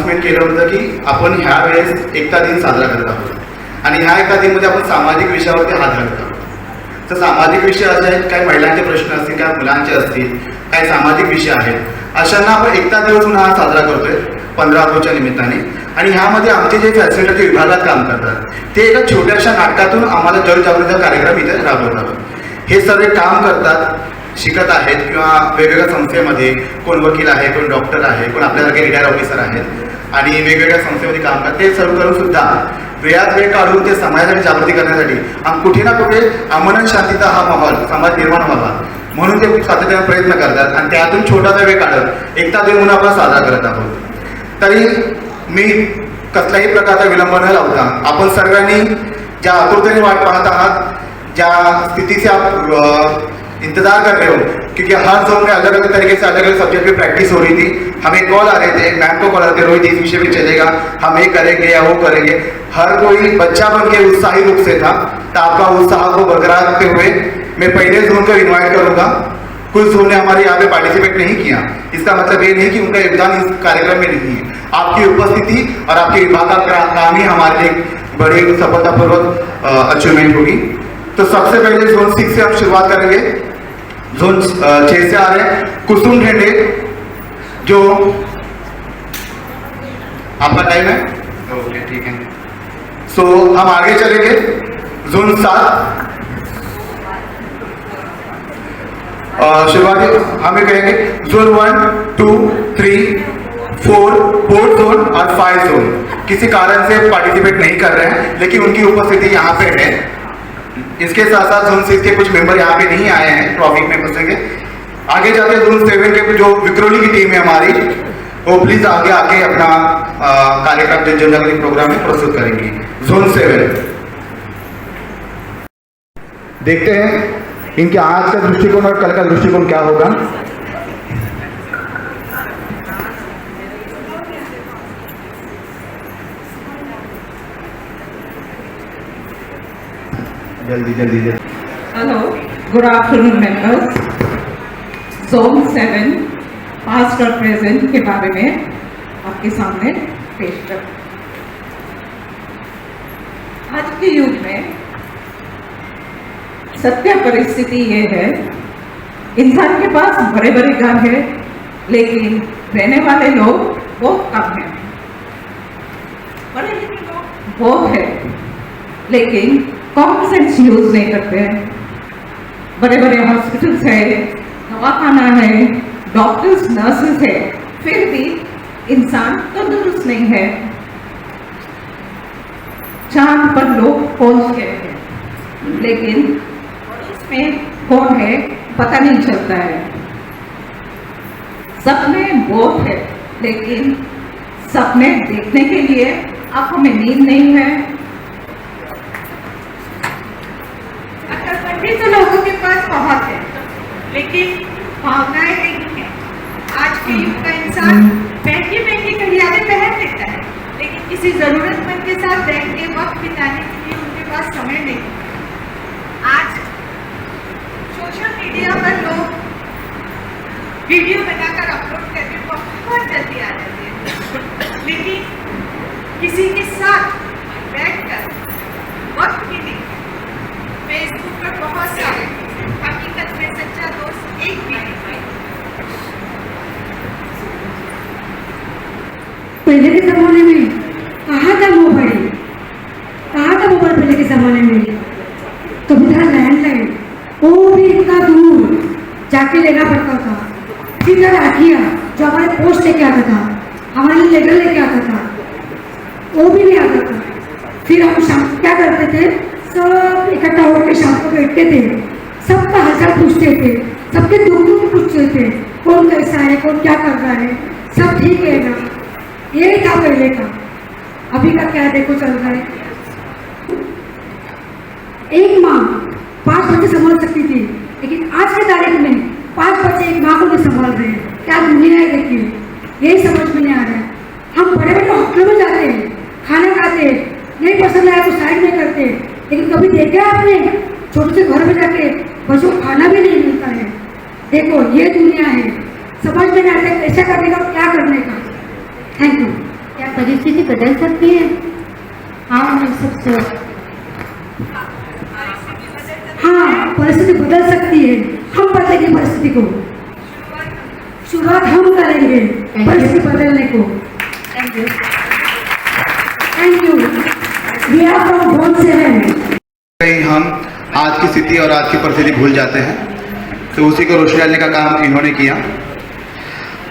Announcement केलं होतं की आपण ह्या वेळेस एकता दिन साजरा करत आहोत आणि ह्या एकता दिनमध्ये आपण सामाजिक विषयावरती हात घालत आहोत. तर सामाजिक विषय असे आहेत, काही महिलांचे प्रश्न असतील, काही मुलांचे असतील, काही सामाजिक विषय आहेत. अशांना आपण एकता दिवस म्हणून हा साजरा करतोय 15 ऑगस्टच्या निमित्ताने. आणि ह्यामध्ये आमचे जे फॅसिलिटी विभागात काम करतात ते एका छोट्याशा नाटकातून आम्हाला जनजागृतीचा कार्यक्रम इथे राबवतात. हे सर्व काम करतात, शिकत आहेत किंवा वेगवेगळ्या संस्थेमध्ये, कोण वकील आहे, कोण डॉक्टर आहे, कोण आपल्यासारखे रिटायर ऑफिसर आहेत आणि वेगवेगळ्या संस्थेमध्ये काम करतात. ते सर्व करून सुद्धा वेळात वेळ काढून ते समाजाची जागृती करण्यासाठी कुठे ना कुठे अमन आणि शांतीचा हा माहोल समाज निर्माण व्हावा म्हणून ते सातत्याने प्रयत्न करतात आणि त्यातून छोटासा वेळ काढत एकता दिन म्हणून आपण साजरा करत आहोत. तरी मी कसल्याही प्रकारचा विलंब न लावता आपण सर्वांनी ज्या आतुरतेने वाट पाहत आहात, ज्या स्थिति से आप इंतजार कर रहे हो, क्योंकि हर जोन में अलग अलग तरीके से अलग अलग सब्जेक्ट पे प्रैक्टिस हो रही थी. हमें कॉल आ रहे थे, मैम को कॉल आते, रोहित इस विषय में चलेगा, हम ये करेंगे या वो करेंगे. हर कोई बच्चा बन के उत्साही रूप से था. तो आपका उत्साह को बरकरार रखते हुए मैं पहले जोन को इन्वाइट करूंगा. कुछ जोन ने हमारे यहाँ पे पार्टिसिपेट नहीं किया, इसका मतलब ये नहीं कि उनका योगदान इस कार्यक्रम में नहीं है. आपकी उपस्थिति और आपके विभाग का काम ही हमारे लिए बड़ी सफलतापूर्वक अचीवमेंट होगी. तो सबसे पहले जोन 6 से हम शुरुआत करेंगे. जोन 6 से आ रहे हैं कुसुम ढेंडे. जो आपका टाइम है? ओके, ठीक है. सो हम आगे चलेंगे. जोन 7 शुरुआती हमें कहेंगे जोन 1, 2, 3, 4 4 जोन और 5 जोन किसी कारण से पार्टिसिपेट नहीं कर रहे हैं, लेकिन उनकी उपस्थिति यहाँ पे है. इसके साथ साथ जोन 6 के कुछ मेंबर यहाँ पे नहीं आए हैं, ट्रॉफी में बसेंगे. आगे जाके जोन 7 के जो विक्रोली की टीम है हमारी, वो प्लीज आगे आके अपना कार्यक्रम जनजागृति प्रोग्राम में प्रस्तुत करेंगी. जोन 7 देखते हैं इनके आज का दृष्टिकोण और कल का दृष्टिकोण क्या होगा. जल्दी जल्दी जल्दी. Hello, good afternoon members. Zone 7 past और प्रेजेंट के बारे में आपके सामने पेश कर. आज के युग में सत्य परिस्थिति ये है, इंसान के पास बड़े बड़े घर है लेकिन रहने वाले लोग बहुत कम हैं. बड़े लिखे लोग बहुत है लेकिन कॉमन सेंस यूज नहीं करते हैं. बड़े बड़े हॉस्पिटल्स है, दवाखाना है, डॉक्टर्स नर्सेस है, फिर भी इंसान तंदुरुस्त नहीं है. चांद पर लोग पहुंच गए हैं लेकिन में कौन है पता नहीं चलता है. सपने बहुत है लेकिन सपने देखने के लिए आंखों में नींद नहीं है. अकलमंदी तो लोगों के पास बहुत है लेकिन भावनाएं नहीं है. आज के युग का इंसान महंगी महंगी घड़ियालें पहन लेता है लेकिन किसी जरूरतमंद के साथ बैठ के वक्त बिताने के लिए उनके पास समय नहीं. आज सोशल मीडिया पर लोग वीडियो बनाकर अपलोड करके बहुत जल्दी आ जाते हैं लेकिन किसी के साथ बैठकर वक्त भी नहीं. फेसबुक पर बहुत सारे, हकीकत में सच्चा दोस्त एक भी नहीं. पहले के जमाने में कहाँ था मोबाइल, कहाँ था मोबाइल पहले के जमाने में. कभी था लैंडलाइन, वो भी इतना दूर जाके लेना पड़ता था. फिर राखिया जो हमारे पोस्ट लेके आता था, हमारे लिए लेटर लेके आता था, वो भी नहीं आता था. फिर हम शाम क्या करते थे, सब इकट्ठा होकर शाम को बैठते थे, सबका हालचाल पूछते थे, सबके दुख दुख पूछते थे, कौन कैसा है, कौन क्या कर रहा है, सब ठीक है ना. यही था पहले का. अभी का क्या देखो चल रहा है. एक माँ 5 बच्चे संभाल सकती थी लेकिन आज के तारीख में 5 बच्चे एक माँ को नहीं संभाल रहे हैं. क्या दुनिया है देखिए, यही समझ में नहीं आ रहा है. हम बड़े बड़े होटलों में जाते हैं, खाना खाते हैं, नहीं पसंद आया तो साइड में करते हैं, लेकिन कभी देखा आपने छोटे से घर में जाके बच्चों को खाना भी नहीं मिलता है. देखो ये दुनिया है, समझ में नहीं आता कैसा करने का, क्या करने का. Thank you. परिस्थिति बदल सकती है? हाँ, हम सबसे हाँ, परिस्थिति बदल सकती है। हम बदलेंगे परिस्थिति को। शुरुआत हम करेंगे परिस्थिति बदलने को। Thank you. Thank you. We are from Bonn से हैं। कहीं हम आज की स्थिति और आज की परिस्थिति भूल जाते हैं, तो उसी को रोशनी डालने का काम इन्होंने किया।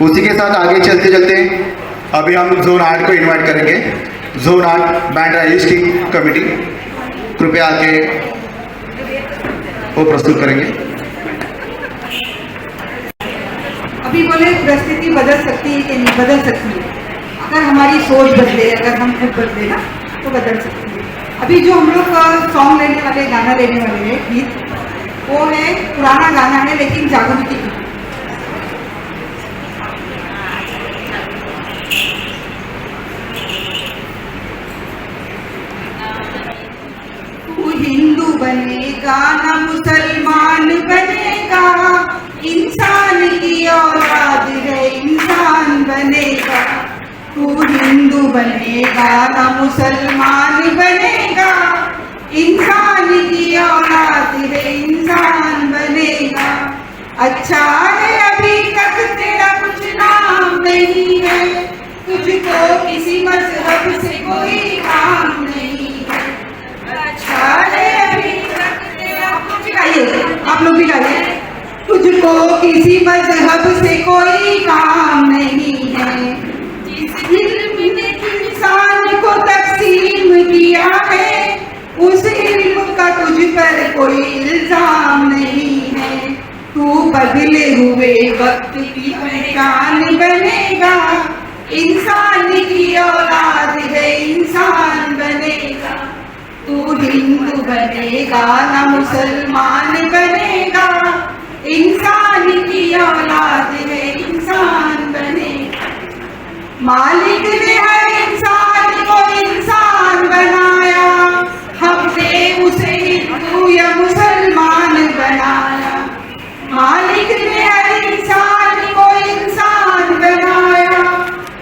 उसी के साथ आगे चलते चलते अभी हम जोन 8 को इनवाइट करेंगे। जोन 8 बैंड राइज की कमेटी कृपया आके वो प्रस्तुत करेंगे। अभी बोले परिस्थिति बदल सकती है कि नहीं बदल सकती है। अगर हमारी सोच बदले, अगर हम खुद बदले ना, तो बदल सकती है। अभी जो हम लोग सॉन्ग लेने वाले, गाना लेने वाले हैं, गीत, वो है पुराना गाना है लेकिन जागृति की। तू हिंदू बनेगा ना मुसलमान बनेगा, इंसान की औलाद है इंसान बनेगा। तू हिंदू बनेगा ना मुसलमान बनेगा, इंसान की औलाद है इंसान बनेगा। अच्छा है अभी तक तेरा कुछ नाम नहीं है, तुझको किसी मजहब से कोई काम नहीं है। अच्छा है अभी तक तेरा कुछ, गाइए आप लोग भी गाइए। तुझको किसी मजहब से कोई काम नहीं है, जिस इल्म ने इंसान को तकसीम किया है, उस इल्म का तुझ पर कोई इल्जाम नहीं है। तू बदले हुए वक्त की पहचान बनेगा, इंसान की औलाद है इंसान बनेगा। तू हिंदू बनेगा ना मुसलमान बनेगा, इंसान की औलाद है इंसान बनेगा। मालिक ने हर इंसान को इंसान बनाया, हमने उसे हिंदू या मुसलमान बनाया। मालिक ने हर इंसान को इंसान बनाया,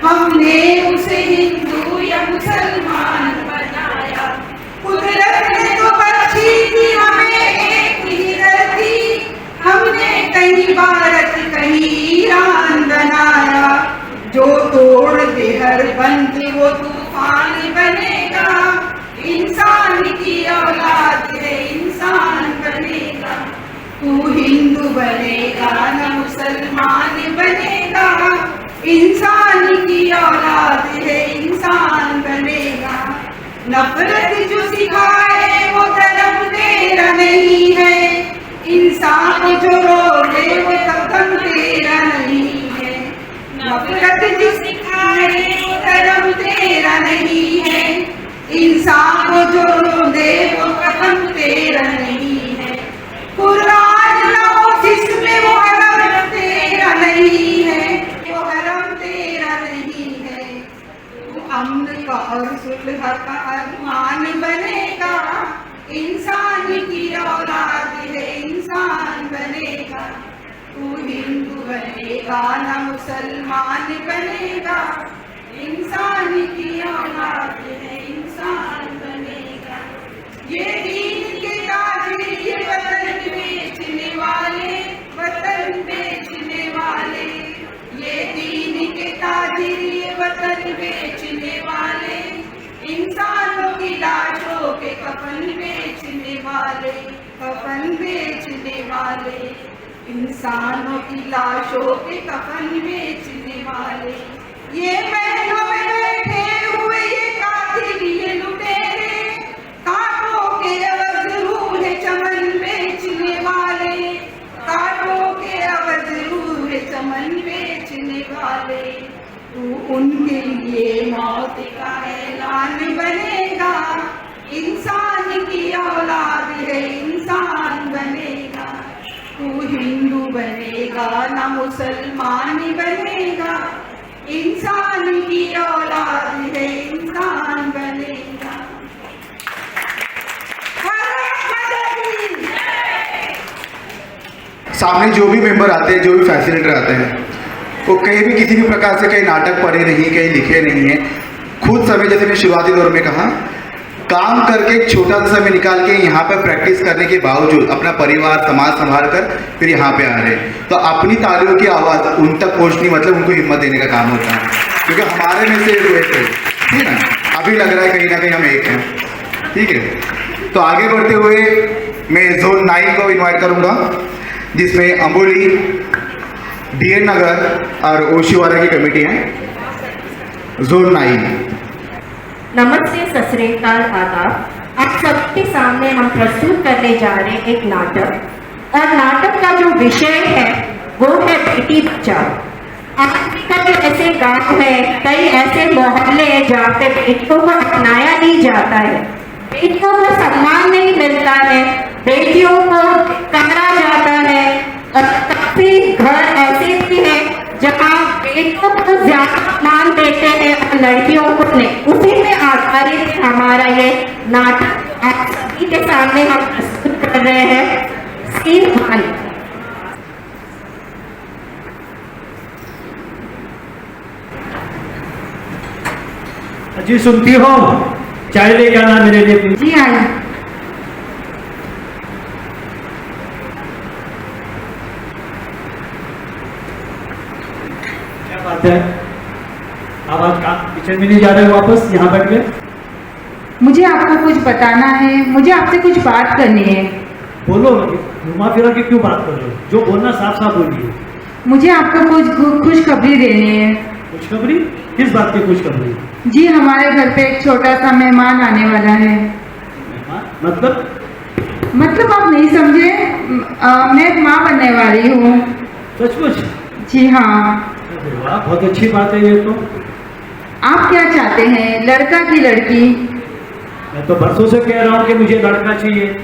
हमने उसे हिंदू या मुसलमान बनाया। कुदरत ने तो बख्शी थी हमें एक ही धरती, हमने कहीं भारत कहीं ईरान बनाया। जो तोड़ दे हर बंद वो तूफान बनेगा, इंसान की औलाद है इंसान बनेगा। तू हिंदू बनेगा ना मुसलमान बनेगा, इंसान की औलाद है इंसान बनेगा। नफरत जो सिखाए वो धर्म तेरा नहीं है, इंसान जो रोले वो कदम तेरा नहीं है। नफरत जो सिखाए वो धर्म तेरा नहीं है, इंसान जो रोले वो कदम तेरा नहीं है। कुरान लाओ जिसमें वो हरम तेरा नहीं है, वो हरम तेरा नहीं है। तू अमन का और सुलह का अरमान बनेगा, इंसान की औलाद है इंसान बनेगा। तू हिंदू बनेगा ना मुसलमान बनेगा, इंसान की औलाद है इंसान बनेगा। ये दीन के ताज ये वतन बेचने वाले, वतन बेचने वाले। ये दीन के ताज ये वतन बेचने वाले, इंसानों की लाशों के कफन बेचने वाले, कफन बेचने वाले। इंसानों की लाशों के कफन बेचने वाले। ये महलों में बैठे हुए ये कातिल ये लुटेरे, कांटों के अवध रूह चमन बेचने वाले, कांटों के अवध रूह चमन बेचने वाले। तू उनके लिए मौत का ऐलान बनेगा, इंसान की औलाद है इंसान बनेगा। तू हिंदू बनेगा ना मुसलमान बनेगा, इंसान की औलाद है इंसान बनेगा। सामने जो भी मेंबर आते हैं, जो भी फैसिलिटेटर आते हैं, वो कहीं भी किसी भी प्रकार से कहीं नाटक पढ़े नहीं, कहीं लिखे नहीं है, खुद समय, जैसे मैंने शुरुआती दौर में कहा, काम करके एक छोटा सा समय निकाल के यहाँ पर प्रैक्टिस करने के बावजूद अपना परिवार समाज संभाल कर फिर यहाँ पे आ रहे हैं। तो अपनी तालियों की आवाज़ उन तक पहुँचनी मतलब उनको हिम्मत देने का काम होता है, क्योंकि हमारे में से एक है, ठीक है ना। अभी लग रहा है कहीं ना कहीं हम एक हैं, ठीक है। तो आगे बढ़ते हुए मैं जोन 9 को इन्वाइट करूँगा, जिसमें अम्बोली, DN नगर और ओशीवाला की कमेटी है। जोन 9। नमस्ते, सत श्री अकाल, आदाब। आप सबके सामने हम प्रस्तुत करने जा रहे हैं एक नाटक, और नाटक का जो विषय है वो है बेटी बचाओ। आज भी कई ऐसे गांव हैं, कई ऐसे मोहल्ले हैं जहाँ पे बेटियों को अपनाया नहीं जाता है, बेटियों को सम्मान नहीं मिलता है, बेटियों को कमरा जाता है, और काफी घर ऐसे भी हैं जहाँ बेटियों को ज्यादा मान देते हैं और लड़कियों को नहीं। उसी में आधारित हमारा ये नाटक आप सभी के सामने हम प्रस्तुत कर रहे हैं। सीन 1। जी सुनती हो? चाय लेके आना मेरे लिए प्लीज। जी आई। क्या बात है, आवाज का किचन में नहीं जा रहे वापस, यहाँ बैठ गए? मुझे आपको कुछ बताना है, मुझे आपसे कुछ बात करनी है। बोलो, घुमा फिरा के क्यों बात कर रहे हो? जो बोलना साफ साफ बोलिए। मुझे आपको कुछ खुशखबरी देनी है। खुशखबरी? किस बात की खुशखबरी? जी, हमारे घर पे एक छोटा सा मेहमान आने वाला है। मतलब आप नहीं समझे, मैं एक माँ बनने वाली हूँ। सचमुच? जी हाँ। अरे वाह, बहुत अच्छी बात है ये तो। आप क्या चाहते हैं, लड़का की लड़की? मैं तो बरसों से कह रहा हूँ कि मुझे लड़का चाहिए।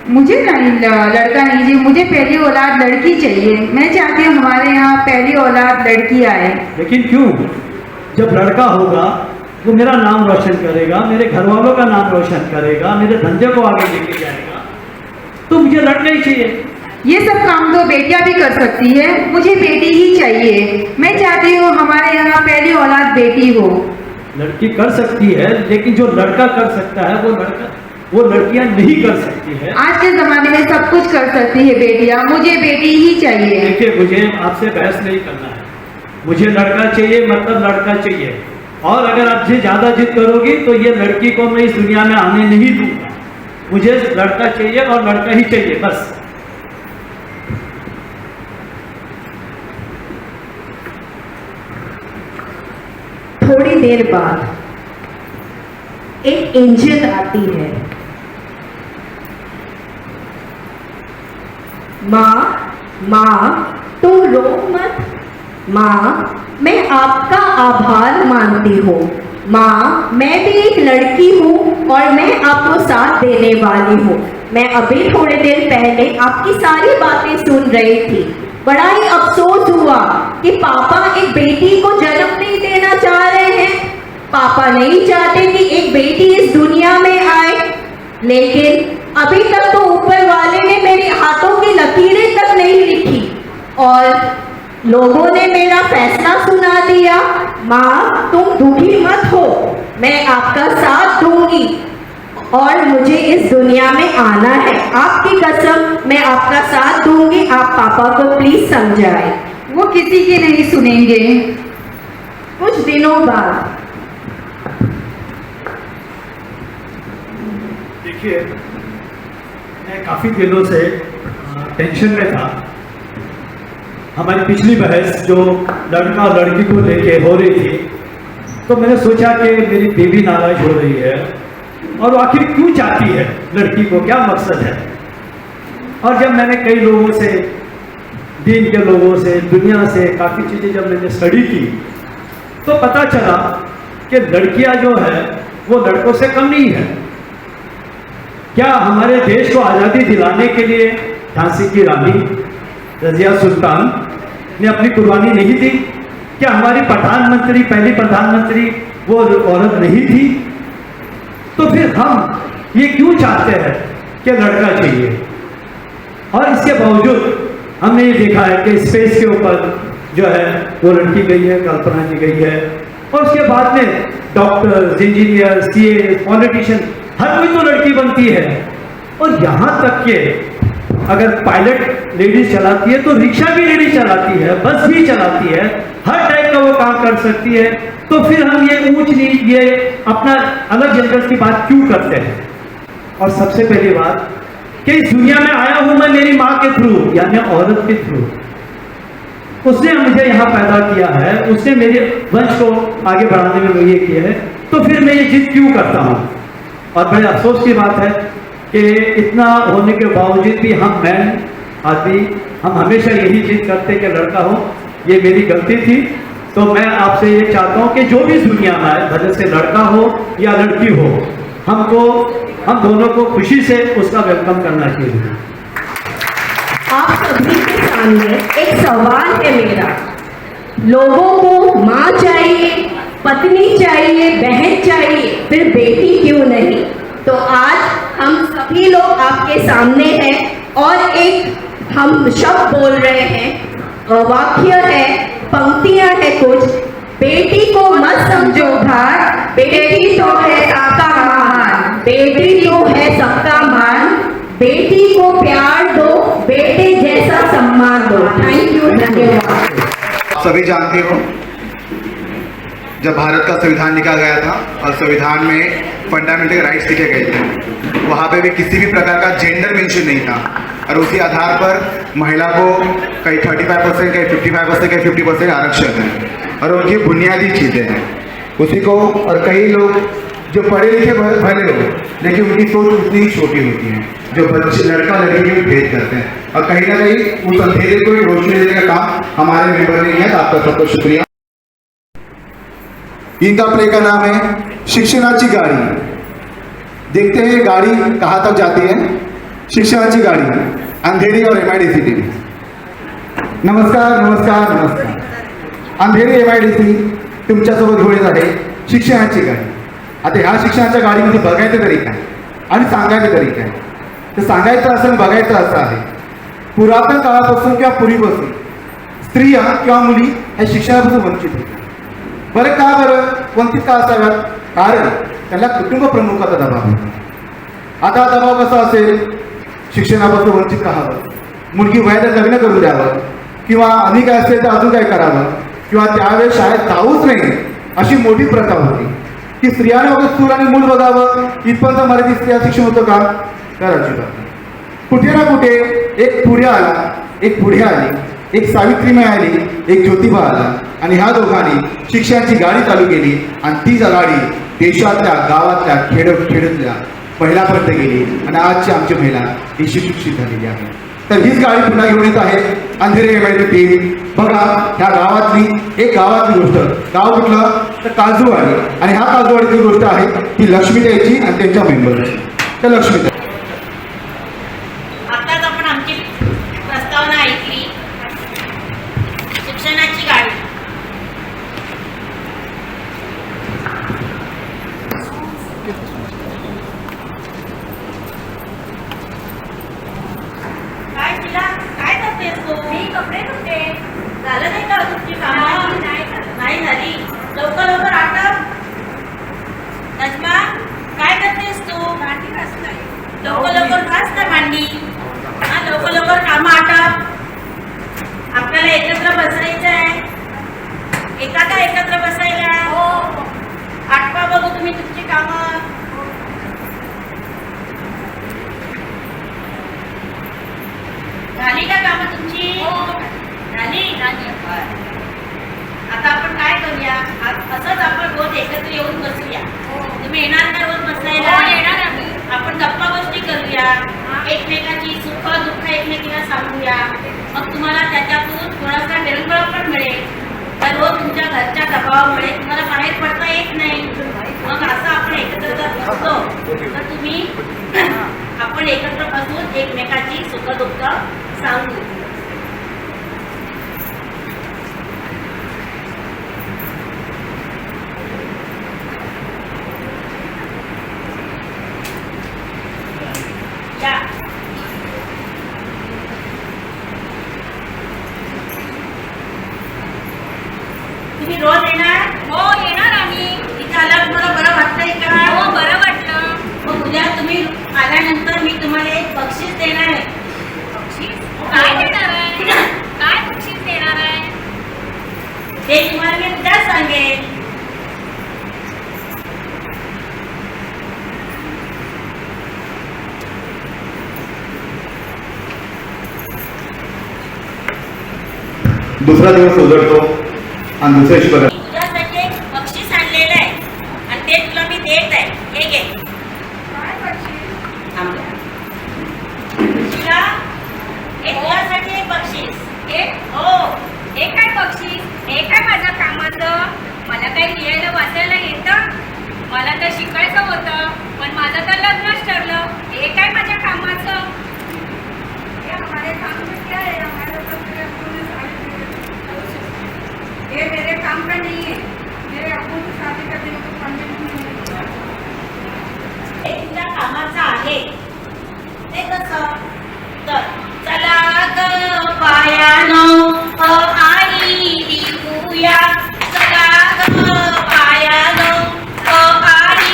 मुझे नहीं, लड़का नहीं जी, मुझे पहली औलाद लड़की चाहिए। मैं चाहती हूँ हमारे यहाँ पहली औलाद लड़की आए। लेकिन क्यों? जब लड़का होगा वो मेरा नाम रोशन करेगा, मेरे घर वालों का नाम रोशन करेगा, मेरे धंधे को आगे लेके जाएगा, तो मुझे लड़का ही चाहिए। ये सब काम तो बेटियां भी कर सकती है, मुझे बेटी ही चाहिए। मैं चाहती हूँ हमारे यहाँ पहली औलाद बेटी हो। लड़की कर सकती है, लेकिन जो लड़का कर सकता है वो लड़कियां नहीं कर सकती है। आज के जमाने में सब कुछ कर सकती है बेटियां, मुझे बेटी ही चाहिए। देखिए, मुझे आपसे बहस नहीं करना है। मुझे लड़का चाहिए मतलब लड़का चाहिए, और अगर आपसे ज्यादा जिद करोगी तो ये लड़की को मैं इस दुनिया में आने नहीं दूंगा। मुझे लड़का चाहिए और लड़का ही चाहिए, बस। थोड़ी देर बाद एक एंजल आती है। माँ तुम रो मत। माँ, मैं आपका आभार मानती हूँ। माँ, मैं भी एक लड़की हूँ और मैं आपको साथ देने वाली हूँ। मैं अभी थोड़े देर पहले आपकी सारी बातें सुन रही थी। बड़ा ही अफसोस हुआ कि पापा एक बेटी को जन्म नहीं देना चाह रहे हैं। पापा नहीं चाहते कि एक बेटी इस दुनिया में आए, लेकिन अभी तक तो ऊपर वाले ने मेरे हाथों की लकीरें तक नहीं लिखी और लोगों ने मेरा फैसला सुना दिया। माँ, तुम दुखी मत हो, मैं आपका साथ दूंगी और मुझे इस दुनिया में आना है। आपकी कसम, मैं आपका साथ दूंगी। आप पापा को प्लीज समझाएं। वो किसी की नहीं सुनेंगे। कुछ दिनों बाद देखिए, मैं काफ़ी दिनों से टेंशन में था। हमारी पिछली बहस जो लड़का और लड़की को लेके हो रही थी, तो मैंने सोचा कि मेरी बेबी नाराज हो रही है और आखिर क्यों चाहती है लड़की को, क्या मकसद है। और जब मैंने कई लोगों से, दीन के लोगों से, दुनिया से काफ़ी चीज़ें जब मैंने स्टडी की, तो पता चला कि लड़कियां जो है वो लड़कों से कम नहीं है। क्या हमारे देश को आज़ादी दिलाने के लिए झांसी की रानी रजिया सुल्तान ने अपनी कुर्बानी नहीं दी? क्या हमारी प्रधानमंत्री, पहली प्रधानमंत्री वो औरत नहीं थी? तो फिर हम ये क्यों चाहते हैं कि लड़का चाहिए? और इसके बावजूद हमने ये देखा है कि स्पेस के ऊपर जो है वो लड़की गई है, कल्पना जी गई है, और उसके बाद में डॉक्टर, इंजीनियर, सीए, पॉलिटिशियन, हर कोई तो लड़की बनती है। और यहाँ तक के अगर पायलट लेडीज चलाती है तो रिक्शा भी लेडीज चलाती है, बस भी चलाती है, हर टाइप का वो काम कर सकती है। तो फिर हम ये ऊंच नीच, ये अपना अलग जेंडर्स की बात क्यों करते हैं? और सबसे पहली बात कि इस दुनिया में आया हूं मैं मेरी माँ के थ्रू, यानी औरत के थ्रू। उसने मुझे यहाँ पैदा किया है, उसने मेरे वंश को आगे बढ़ाने में ये किया है, तो फिर मैं ये जिद क्यों करता हूँ? और बड़े अफसोस की बात है कि इतना होने के बावजूद भी हम मैन आदमी हम हमेशा यही जिद करते कि लड़का हो। ये मेरी गलती थी। तो मैं आपसे ये चाहता हूँ कि जो भी दुनिया में आए, भले से लड़का हो या लड़की हो, हम दोनों को खुशी से उसका वेलकम करना चाहिए। आप सभी के सामने एक सवाल है मेरा। लोगों को माँ चाहिए, पत्नी चाहिए, बहन चाहिए, फिर बेटी क्यों नहीं? तो आज हम सभी लोग आपके सामने हैं और एक हम शब्द बोल रहे हैं, वाक्य है, पंक्तियां है कुछ। बेटी को मत समझो भार, बेटी तो है सबका मान, बेटी तो है सबका मान, बेटी को प्यार दो, बेटे जैसा सम्मान दो। थैंक यू, धन्यवाद। आप सभी जानते हो जब भारत का संविधान लिखा गया था और संविधान में फंडामेंटल राइट्स लिखे गए थे, वहाँ पे भी किसी भी प्रकार का जेंडर मेंशन नहीं था। और उसी आधार पर महिला को कहीं 35%, कहीं 55%, कहीं 50% आरक्षण है और उनकी बुनियादी चीज़ें हैं उसी को। और कई लोग जो पढ़े लिखे भले लोग, लेकिन उनकी सोच उतनी ही छोटी होती है, जो बच्चे लड़का लड़की में भेद करते हैं। और कहीं ना कहीं उस अंधेरे को रोशनी देने का काम हमारे मेंबर ने किया। तो आपका सबको शुक्रिया। इनका प्ले का नाम है शिक्षणाची गाड़ी। देखते हैं गाड़ी कहाँ तक जाती है। शिक्षणाची गाड़ी, अंधेरी और MIDC। नमस्कार नमस्कार नमस्कार। अंधेरी MIDC तुमच्यासोबत घेऊन येत आहे शिक्षणाची गाडी। आता ह्या शिक्षणाच्या गाडीमध्ये बघायचं तरी काय आणि सांगायचं तरी काय? तर सांगायचं असं बघायचं असं आहे, पुरातन काळापासून किंवा पूर्वीपासून स्त्रिया किंवा मुली ह्या शिक्षणापासून वंचित होत्या। बरं का बरं वंचित का असाव्यात? कारण त्याला कुटुंब प्रमुखाचा दबाव होता। आता दबाव कसा असेल? शिक्षणापासून वंचित का हवं, मुलगी वयात लग्न करून द्यावं, किंवा आणि काय असेल तर अजून काय करावं, किंवा त्यावेळेस शाळेत जाऊच नाही अशी मोठी प्रथा होती की स्त्रियांना वगैरे चूल आणि मूल बघावं इथपर्यंत मराठी स्त्रिया शिक्षण होतं का? तर अजिबात। कुठे ना कुठे एक पुढे आला, एक पुढे आली, एक सावित्रीबाई आली, एक ज्योतिबा आला आणि ह्या दोघांनी शिक्षणाची गाडी चालू केली आणि ती गाडी देशातल्या, गावातल्या, खेड्यातल्या महिलापर्यंत गेली आणि आजची आमची महिला ही शिक्षित झालेली आहे। तर हीच गाडी पुन्हा घेऊन येत आहे अंधेरी MIDC। बघा ह्या गावातली एक गावातली गोष्ट, गाव कुठलं तर काजूवाडी, आणि ह्या काजूवाडीची गोष्ट आहे ती लक्ष्मीताईची आणि त्यांच्या मेंबरची। तर लक्ष्मीताई, आताच आपण आमची प्रस्तावना ऐकली, शिक्षणाची गाडी। काय तिला काय करतेस तू? मी कपडे धुते। झालं नाही का तुमची कामं? नाही झाली। लवकर लवकर आटप। नजमा काय करतेस तू? भांडी घासते। लवकर लवकर घास ना भांडी। हा, लवकर लवकर कामं आटप। आपल्याला एकत्र बसायचं आहे। एका का एकत्र बसायला? हो। आटपा बघू तुम्ही तुमची कामं। झाली का कामं तुमची? झाली? आता आपण काय करूया? असंच आपण रोज एकत्र येऊन बसूया। तुम्ही येणार का रोज बसायला? येणार आम्ही। आपण गप्पा गोष्टी करूया, एकमेकाची सुख दुःख एकमेकीला सांगूया, मग तुम्हाला त्याच्यातून थोडासा निरंबळ पण मिळेल। तर रोज तुमच्या घरच्या दबावामुळे तुम्हाला बाहेर पडता येत नाही। मग असं आपण एकत्र जर बसलो तर तुम्ही आपण एकत्र बसून एकमेकाची सुख दुःख सांगू। तुम्ही रोज येणार? हो येणार। ते तुम्हाला मी उद्या सांगेन. दुसरा दिवस उजळतो आणि दुसऱ्या दिवशी बघा तुझ्यासाठी एक बक्षीस आणलेलं आहे आणि ते तुला मी देत आहे. हे घे. थांब जरा. तुला हे तुझ्यासाठी एक बक्षीस. हो. हे काय बक्षीस? हे काय माझ्या कामाचं? मला काही लिहायला वाचायला येतं? मला तर शिकायचं होतं, पण माझं तर लग्नच ठरलं. हे काय माझ्या कामाचं? हे हमारे काम में क्या है? हमारे ऊपर मेरे अब्बू ने शादी की. ये मेरे काम का नहीं है. मेरे अब्बू की शादी करने में तो पंडित नहीं है. हे तुझ्या कामाचं आहे. ते कसं? तर चला ग पायानो आई लिहूया. चला ग पायानो आई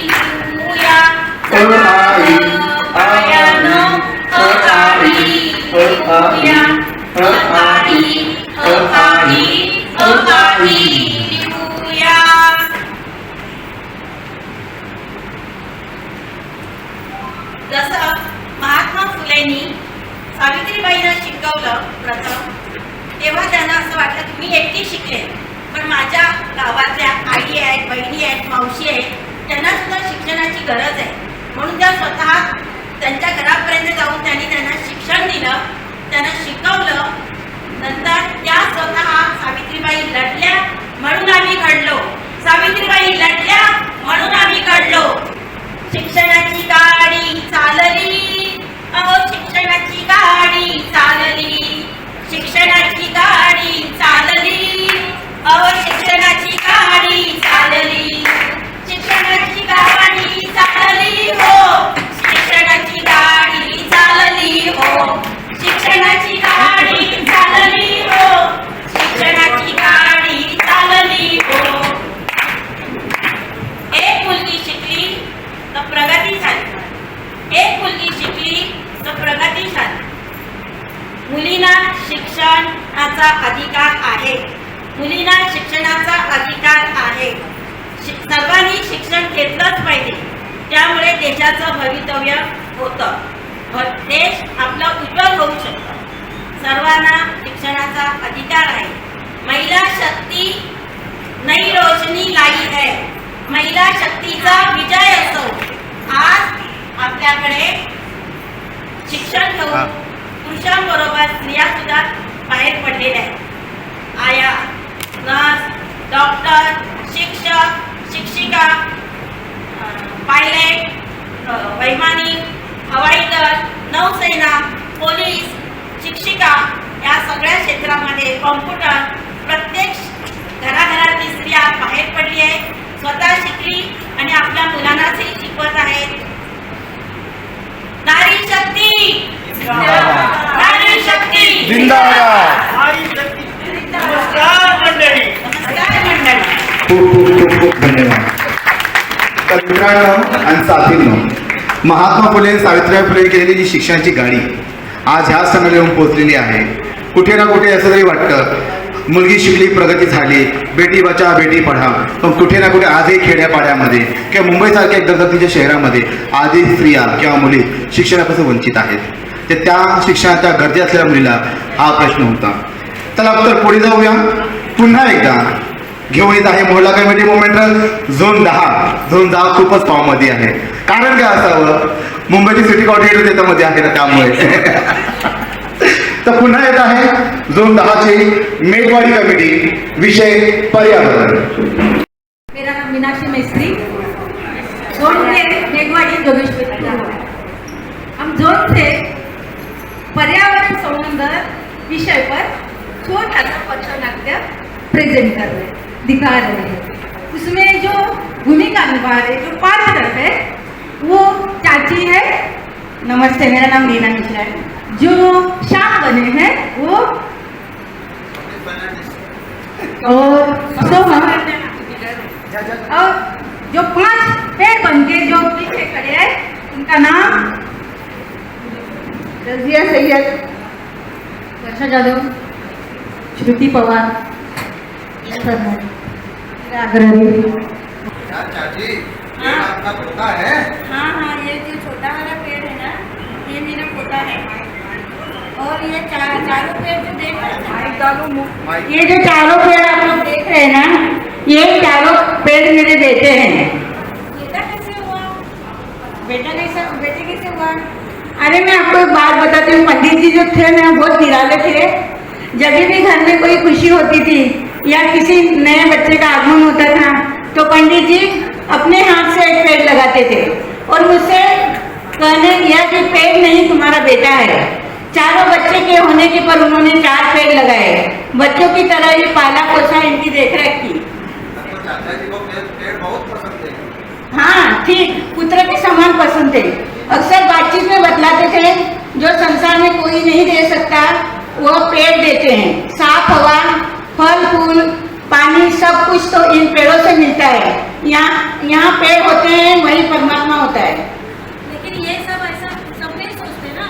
लिहूया. चला ग पायानो आई लिहूया. आई लिहूया. जसं महात्मा फुलेंनी सावित्रीबाईंना शिकवलं प्रथम, तेव्हा त्यांना असं वाटलं की मी एकटी शिकले, पण माझ्या गावातल्या आई आहेत, बहिणी आहेत, मावशी आहेत, त्यांना सुद्धा शिक्षणाची गरज आहे. म्हणून त्या स्वतः त्यांच्या घरापर्यंत जाऊन त्यांना शिक्षण दिलं, त्यांना शिकवलं. नंतर त्या स्वतः सावित्रीबाई लढल्या म्हणून आम्ही घडलो. सावित्रीबाई लढल्या म्हणून आम्ही घडलो. शिक्षणाची गाडी चालली, अहो शिक्षणाची गाडी चालली. शिक्षणाची गाडी चालली, अहो शिक्षणाची गाडी चालली. शिक्षणाची गाडी चालली हो. शिक्षणाची गाडी चालली हो. शिक्षणाची गाडी चालली हो. शिक्षणाची गाडी चालली हो. एक मुलगी शिकली तर प्रगती झाली. एक मुलगी शिकली तर प्रगती झाली. मुलींना शिक्षणाचा अधिकार आहे. मुलींना शिक्षणाचा अधिकार आहे. सर्वांनी शिक्षण घेतलंच पाहिजे. त्यामुळे देशाचं भवितव्य होतं. देश आपला उज्ज्वल होऊ शकतो. सर्वांना शिक्षणाचा अधिकार आहे. महिला शक्ती नई रोशनी लाई है. महिला शक्तीचा विजय असो. आज आपल्याकडे शिक्षण घेऊन पुरुषांबरोबर स्त्रिया सुद्धा बाहेर पडलेल्या आहेत. आया, नर्स, डॉक्टर, शिक्षक, शिक्षिका, पायलट, वैमानिक, हवाई दल, नौसेना, पोलीस, शिक्षिका या सगळ्या क्षेत्रामध्ये कॉम्प्युटर प्रत्येक घराघरातली स्त्रिया बाहेर पडली आहे. स्वतः शिकली आणि आपल्या मुलांनाही शिकवत आहेत. नारी शक्ती, नारी शक्ती जिंदाबाद. नमस्कार मंडळी. नमस्कार मंडळी. खूप धन्यवाद. तर मित्रांनो आणि साथींनो, महात्मा फुले सावित्रीबाई फुले केलेली जी शिक्षणाची गाडी आज ह्या स्थानाला येऊन पोहोचलेली आहे. कुठे ना कुठे असं तरी वाटतं मुलगी शिकली प्रगती झाली, बेटी बचाव बेटी पढाव, पण कुठे ना कुठे आजही खेड्यापाड्यामध्ये किंवा मुंबईसारख्या एक दगदगीच्या शहरामध्ये आजही स्त्रिया किंवा मुली शिक्षणापासून वंचित आहेत. ते त्या शिक्षणाच्या गरजे असलेल्या मुलीला हा प्रश्न होता. चला तर पुढे जाऊया. पुन्हा एकदा घेऊन येत आहे मोहल्ला कमिटी मुवमेंट झोन 10. झोन 10 खूपच फॉर्ममध्ये आहे. कारण काय असावं, मुंबईची सिटी कॉर्डिनेटर त्याच्यामध्ये आहे ना, त्यामुळे. तर पुन्हा येत आहे झोन 10ची मेघवाडी कमिटी. विषय पर्यावरण. मेरा नाम मीनाक्षी मिस्त्री, जोन से मेघवाड़ी जोगेश्वरी। हम जोन से पर्यावरण संबंध विषय पर छोटा सा पथनाट्य प्रेजेंट कर रहे हैं, दिखा रहे हैं। उसमें जो भूमिका निभा रहे, जो पात्र है, वो चाची है, नमस्ते, मेरा नाम रीना मिश्रा है। जो श्याम बने हैं वो और सोमा, और जो 5 पेड़ बन के जो पीछे खड़े हैं उनका नाम रजिया सैयद, वर्षा जादव, श्रुति पवार, यार चाची, ये आपका पोता है? हाँ हाँ, ये जो छोटा वाला पेड़ है ना, ये मेरा पोता है। और ये चारों पेड़ जो देख रहे हैं, ये जो चारों पेड़ आप लोग देख रहे हैं ना, ये चारों पेड़ मेरे बेटे हैं। बेटा कैसे हुआ? बेटे कैसे हुआ? अरे मैं आपको एक बात बताती हूँ, पंडित जी जो थे ना बहुत निराले थे। जब भी घर में कोई खुशी होती थी या किसी नए बच्चे का आगमन होता था तो पंडित जी अपने हाथ से एक पेड़ लगाते थे और मुझसे कहने किया कि पेड़ नहीं तुम्हारा बेटा है। चारों बच्चे के होने के पर उन्होंने 4 पेड़ लगाए, बच्चों की तरह ही पाला पोसा, इनकी देखरेख की। तो चाचा जी को पेड़ बहुत पसंद है। हाँ ठीक, पुत्र के समान पसंद थे। अक्सर बातचीत में बतलाते थे जो संसार में कोई नहीं दे सकता वो पेड़ देते हैं। साफ हवा, फल फूल, पानी, सब कुछ तो इन पेड़ों से मिलता है। यहाँ पेड़ होते हैं, वही परमात्मा होता है। लेकिन ये सब ऐसा सब नहीं सोचते ना,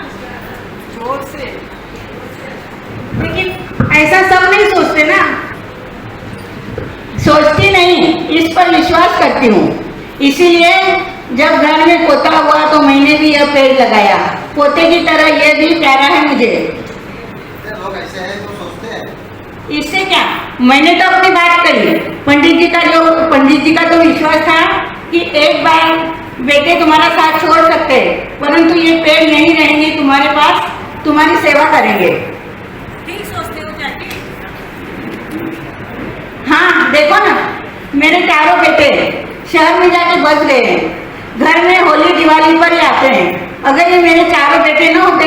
जोर से। लेकिन ऐसा सब नहीं सोचते ना, सोचती नहीं, इस पर विश्वास करती हूँ। इसीलिए जब घर में पोता हुआ तो मैंने भी यह पेड़ लगाया। पोते की तरह यह भी प्यारा है मुझे। लोग ऐसे हैं तो सोचते हैं। इससे क्या, मैंने तो अपनी बात करी। पंडित जी का तो विश्वास था कि एक बार बेटे तुम्हारा साथ छोड़ सकते हैं, परंतु ये पेड़ नहीं रहेंगे तुम्हारे पास, तुम्हारी सेवा करेंगे। ठीक सोचते हो चाची? हाँ देखो ना, मेरे चारों बेटे शहर में जाके बस गए हैं। घर में होली दिवाली पर ही आते हैं। अगर ये मेरे चारों बेटे ना होते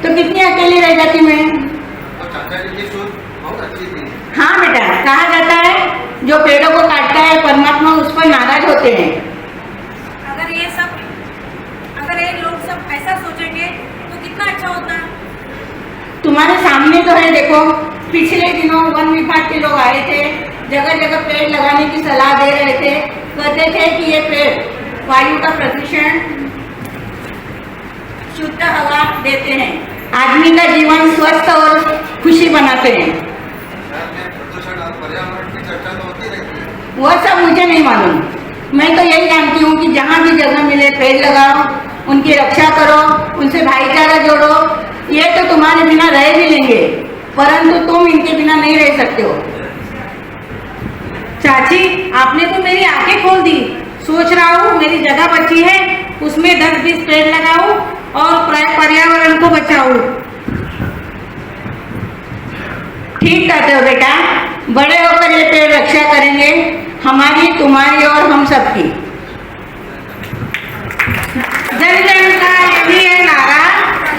तो कितनी अकेली रह जाती मैं। चाचा जी की सोच बहुत अच्छी थी। हाँ बेटा, कहा जाता है जो पेड़ों को काटता है परमात्मा उस पर नाराज होते हैं। अगर ये लोग सब ऐसा सोचेंगे तो कितना अच्छा होता। तुम्हारे सामने तो है, देखो पिछले दिनों वन विभाग के लोग आए थे, जगह जगह पेड़ लगाने की सलाह दे रहे थे। कहते थे कि ये पेड़ वायु का प्रदूषण, शुद्ध हवा देते हैं, आदमी का जीवन स्वस्थ और खुशी बनाते हैं। प्रदूषण और पर्यावरण की चर्चा तो होती रहती है। वह सब मुझे नहीं मालूम। मैं तो यही जानती हूँ कि जहाँ भी जगह मिले पेड़ लगाओ, उनकी रक्षा करो, उनसे भाईचारा जोड़ो। ये तो तुम्हारे बिना रह भी लेंगे, परंतु तुम इनके बिना नहीं रह सकते हो। चाची, आपने तो मेरी आंखें खोल दी। सोच रहा हूँ मेरी जगह बची है, उसमें 10-20 पेड़ लगाऊं और पर्यावरण को बचाऊं। ठीक कहते हो बेटा, बड़े होकर ये पेड़ रक्षा करेंगे, हमारी, तुम्हारी और हम सबकी। जन जन का यही है नारा,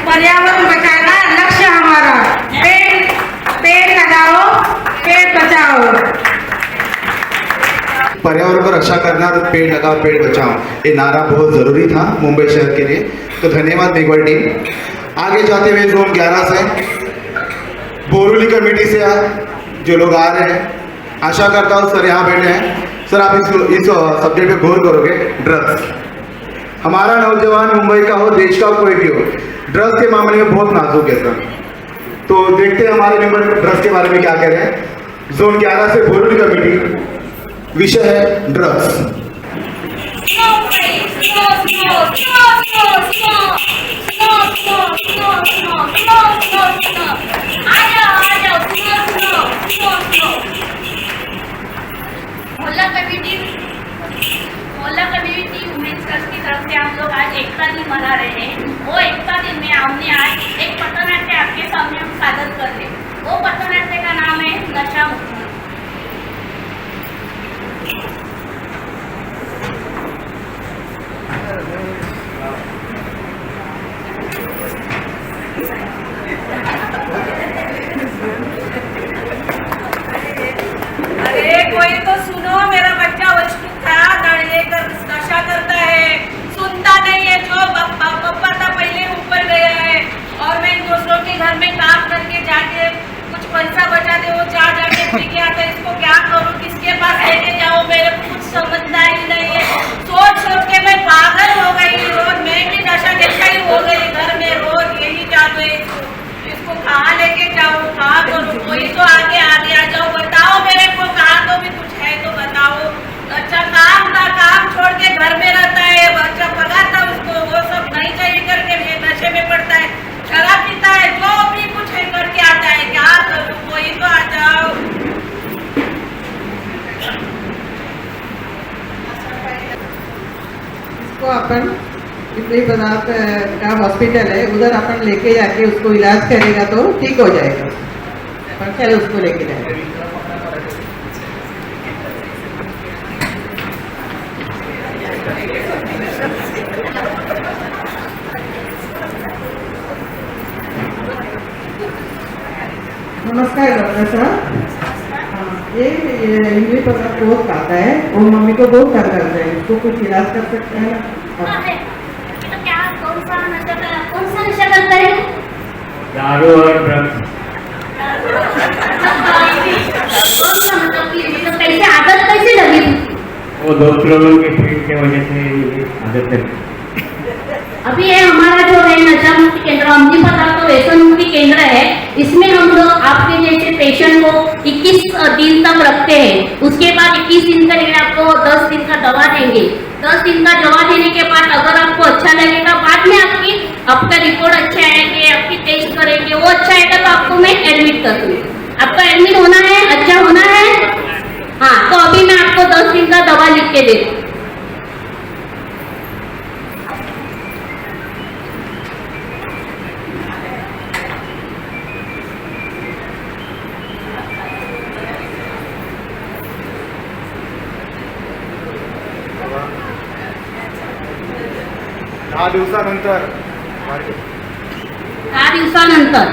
पर्यावरण बचाना लक्ष्य हमारा। पेड़ लगाओ, पेड़ बचाओ। पर्यावरण को रक्षा करना, पेड़ लगाओ पेड़ बचाओ, ये नारा बहुत ज़रूरी था मुंबई शहर के लिए। तो धन्यवाद मेघवाल टीम। आगे जाते हुए जोन 11 से बोरुली कमेटी से जो लोग आ रहे हैं, आशा करता हूँ सर यहाँ बैठे हैं। सर आप इस सब्जेक्ट पे गौर करोगे। ड्रग्स, हमारा नौजवान मुंबई का हो, देश का कोई भी हो, ड्रग्स के मामले में बहुत नाजुक है सर। तो देखते हैं हमारे मेंबर ड्रग्स के बारे में क्या कह रहे हैं। जोन 11 से बोरुली कमेटी, विषय है ड्रग्स। मोहल्ला कम्युनिटी वुमेन्स ट्रस्ट की तरफ से हम लोग आज एकता दिन मना रहे हैं। वो एकता दिन में हमने आज एक पथनाट्य आपके सामने हम सादर कर रहे हैं। वो पथनाट्य का नाम है नशा मुक्ति। अरे कोई तो सुनो, मेरा बच्चा वस्तु था, लेकर नशा करता है, सुनता नहीं है। जो पप्पा था पहले ऊपर गया है और मैं दूसरों के घर में काम करके जाके कुछ पैसा बचा दे, वो जाके पी के आता है। इसको क्या करूँ, किसके पास लेके जाऊँ, मेरे को कुछ समझता ही नहीं है। सोच के मैं पागल हो गई। रोज मैं भी नशा जैसा ही हो गई। घर में रोज पदार्थ का हॉस्पिटल है, उधर अपन लेके जाके उसको इलाज करेगा तो ठीक हो जाएगा। पर चलो उसको लेके जाएगा। नमस्कार डॉक्टर साहब। ये इंग्लिश पदार्थ बहुत खाता है और मम्मी को बहुत दर्द करता है, इसको कुछ इलाज कर सकते हैं? हाँ है। तो क्या कौन सा नशा करता है? दारू और ड्रग्स। कौन सा मतलब कि मतलब कैसे आदत कैसे लगी? वो दोस्त लोगों की भीड़ के वजह से ये आदत है। अभी ये हमारा जो है नशा मुक्ति केंद्र, अमली पदार्थ व्यसन मुक्ति केंद्र है, इसमें हम लोग आपके जैसे पेशेंट को 21 दिन तक रखते हैं। उसके बाद 21 दिन का लिए आपको 10 दिन का दवा देंगे। 10 दिन का दवा देने के बाद अगर आपको अच्छा लगेगा, बाद में आपका रिपोर्ट अच्छा आएंगे, आपकी टेस्ट करेंगे, वो अच्छा आएगा तो आपको मैं एडमिट कर दूँगी। आपका एडमिट होना है, अच्छा होना है। हाँ, तो अभी मैं आपको 10 दिन का दवा लिख के दे दूँ। दहा दिवसानंतर 10 दिवसानंतर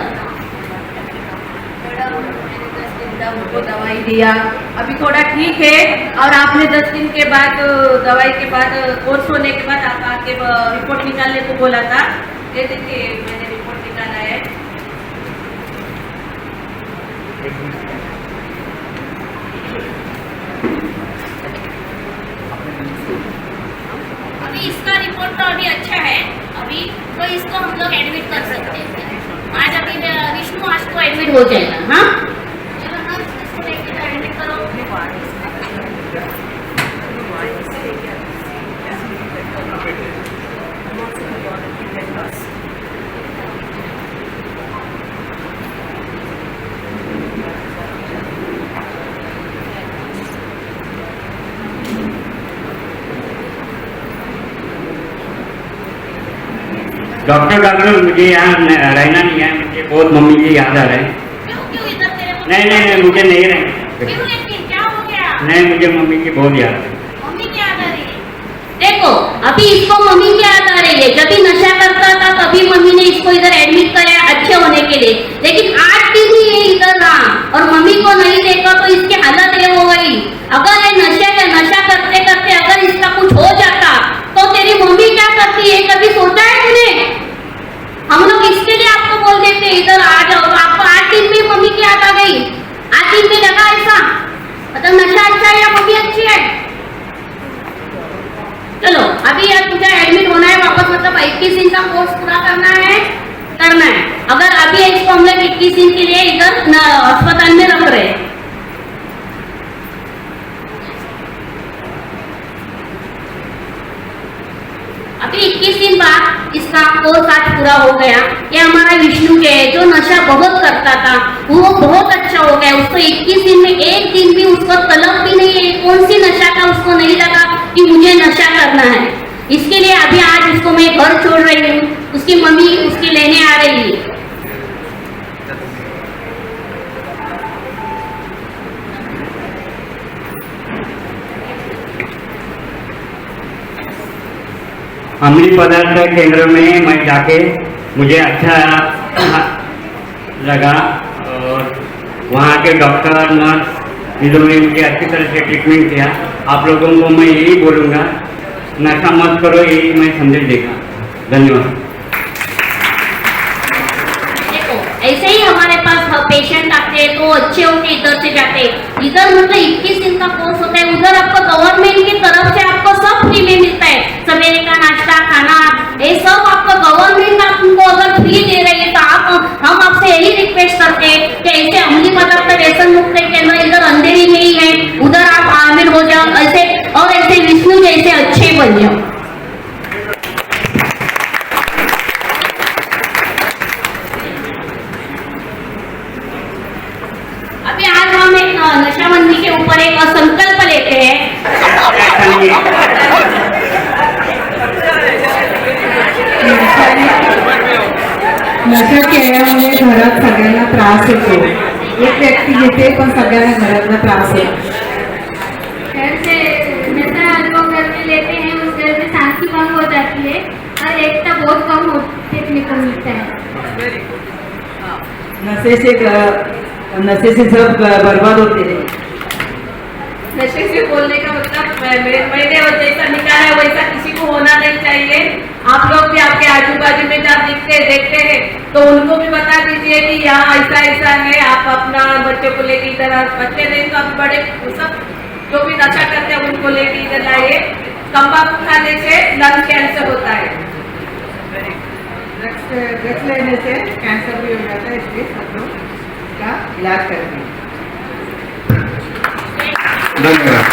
उनको दवाई दिया, अभी थोड़ा ठीक है। और आपने 10 दिन के बाद दवाई के बाद कोर्स होने के बाद आप आके रिपोर्ट निकालने को बोला था। ये देखिए मैंने रिपोर्ट निकाला है। अभी इसका रिपोर्ट तो अभी अच्छा है, अभी तो इसको हम लोग एडमिट कर सकते हैं। आज अभी विष्णु आज को एडमिट हो जाएगा। हाँ, चलो ना इसको लेके एडमिट करो। डॉक्टर मुझे यहाँ रहना नहीं है, मुझे बहुत मम्मी की याद आ रहा है। क्यों इधर तेरे को? नहीं मुझे नहीं रहना। क्यों लेकिन क्या हो गया? नहीं, मुझे मम्मी की बहुत याद है। मम्मी की याद आ रही है? देखो अभी इसको मम्मी की याद आ रही है। जब भी नशा करता था तभी मम्मी ने इसको इधर एडमिट कराया अच्छे होने के लिए, लेकिन आज भी ये इधर रहा और मम्मी को नहीं देखा तो इसकी हालत ये हो गई। अगर ये नशा करते करते अगर इसका कुछ हो जाता तो तेरी मम्मी क्या करती है, कभी सोचा है तूने? हम लोग इसके लिए आपको बोल देते इधर आ जाओ, तो आपको 8 दिन में मम्मी की याद आ गई। 8 दिन में लगा ऐसा, मतलब नशा अच्छा है या मम्मी अच्छी है? चलो अभी यार तुझे एडमिट होना है वापस, मतलब 21 दिन का कोर्स पूरा करना है। अगर अभी इसको हम लोग 21 दिन के लिए इधर अस्पताल में रख रहे हैं। अभी 21 दिन बाद इसका कोर्स आज पूरा हो गया। ये हमारा विष्णु के जो नशा बहुत करता था वो बहुत अच्छा हो गया। उसको 21 दिन में एक दिन भी उसको तलब भी नहीं है, कौन सी नशा का उसको नहीं लगा कि मुझे नशा करना है। इसके लिए अभी आज उसको मैं घर छोड़ रही हूँ, उसकी मम्मी उसकी लेने आ रही है। अमली पदार्थ केंद्र में मैं जाके मुझे अच्छा लगा और वहाँ के डॉक्टर नर्स इन्होंने मुझे अच्छी तरह से ट्रीटमेंट किया। आप लोगों को मैं यही बोलूँगा, नशा मत करो, यही मैं संदेश देगा। धन्यवाद। देखो ऐसे ही हमारे पास पेशेंट आते हैं तो अच्छे होके इधर से जाते हैं। इधर मतलब 21 दिन का कोर्स होता है, उधर आपको गवर्नमेंट की तरफ से आपको सब फ्री में मिलता है। सवेरे का नाश्ता खाना ये सब आपको गवर्नमेंट आपको अगर फ्री दे रही है तो हम आपसे यही रिक्वेस्ट करते हैं कि ऐसे अमली पदार्थ व्यसन मुक्त केंद्र इधर अंधेरी में ही है, उधर आप आमिर हो जाओ ऐसे, और ऐसे विष्णु जैसे अच्छे बन जाओ। अभी आज हम एक नशाबंदी के ऊपर एक संकल्प लेते हैं। नशा केल्यामुळे घरात सगळ्यांना त्रास होतो. एक व्यक्ती घेते पण सगळ्यांना घरातला त्रास होतो. घर से नशा जो घर में लेते हैं उस घर में शांति भंग हो जाती है और एकता बहुत कम देखने को मिलता है. नशे से सब बर्बाद होते हैं. नशे से बोलने का मतलब मैंने जैसा निकाला है वैसा किसी को होना नहीं चाहिए. आप लोग भी आपके आजू बाजू में जब देखते हैं तो उनको भी बता दीजिए कि यहाँ ऐसा ऐसा है. आप अपना बच्चों को लेके इधर, बच्चे नहीं तो आप बड़े सब जो भी नशा करते हैं उनको लेके इधर लाइए. तंबाकू खाने से लंग कैंसर होता है. ड्रग्स लेने से कैंसर भी हो जाता है, इसलिए सब लोग इसका इलाज करते हैं. धन्यवाद.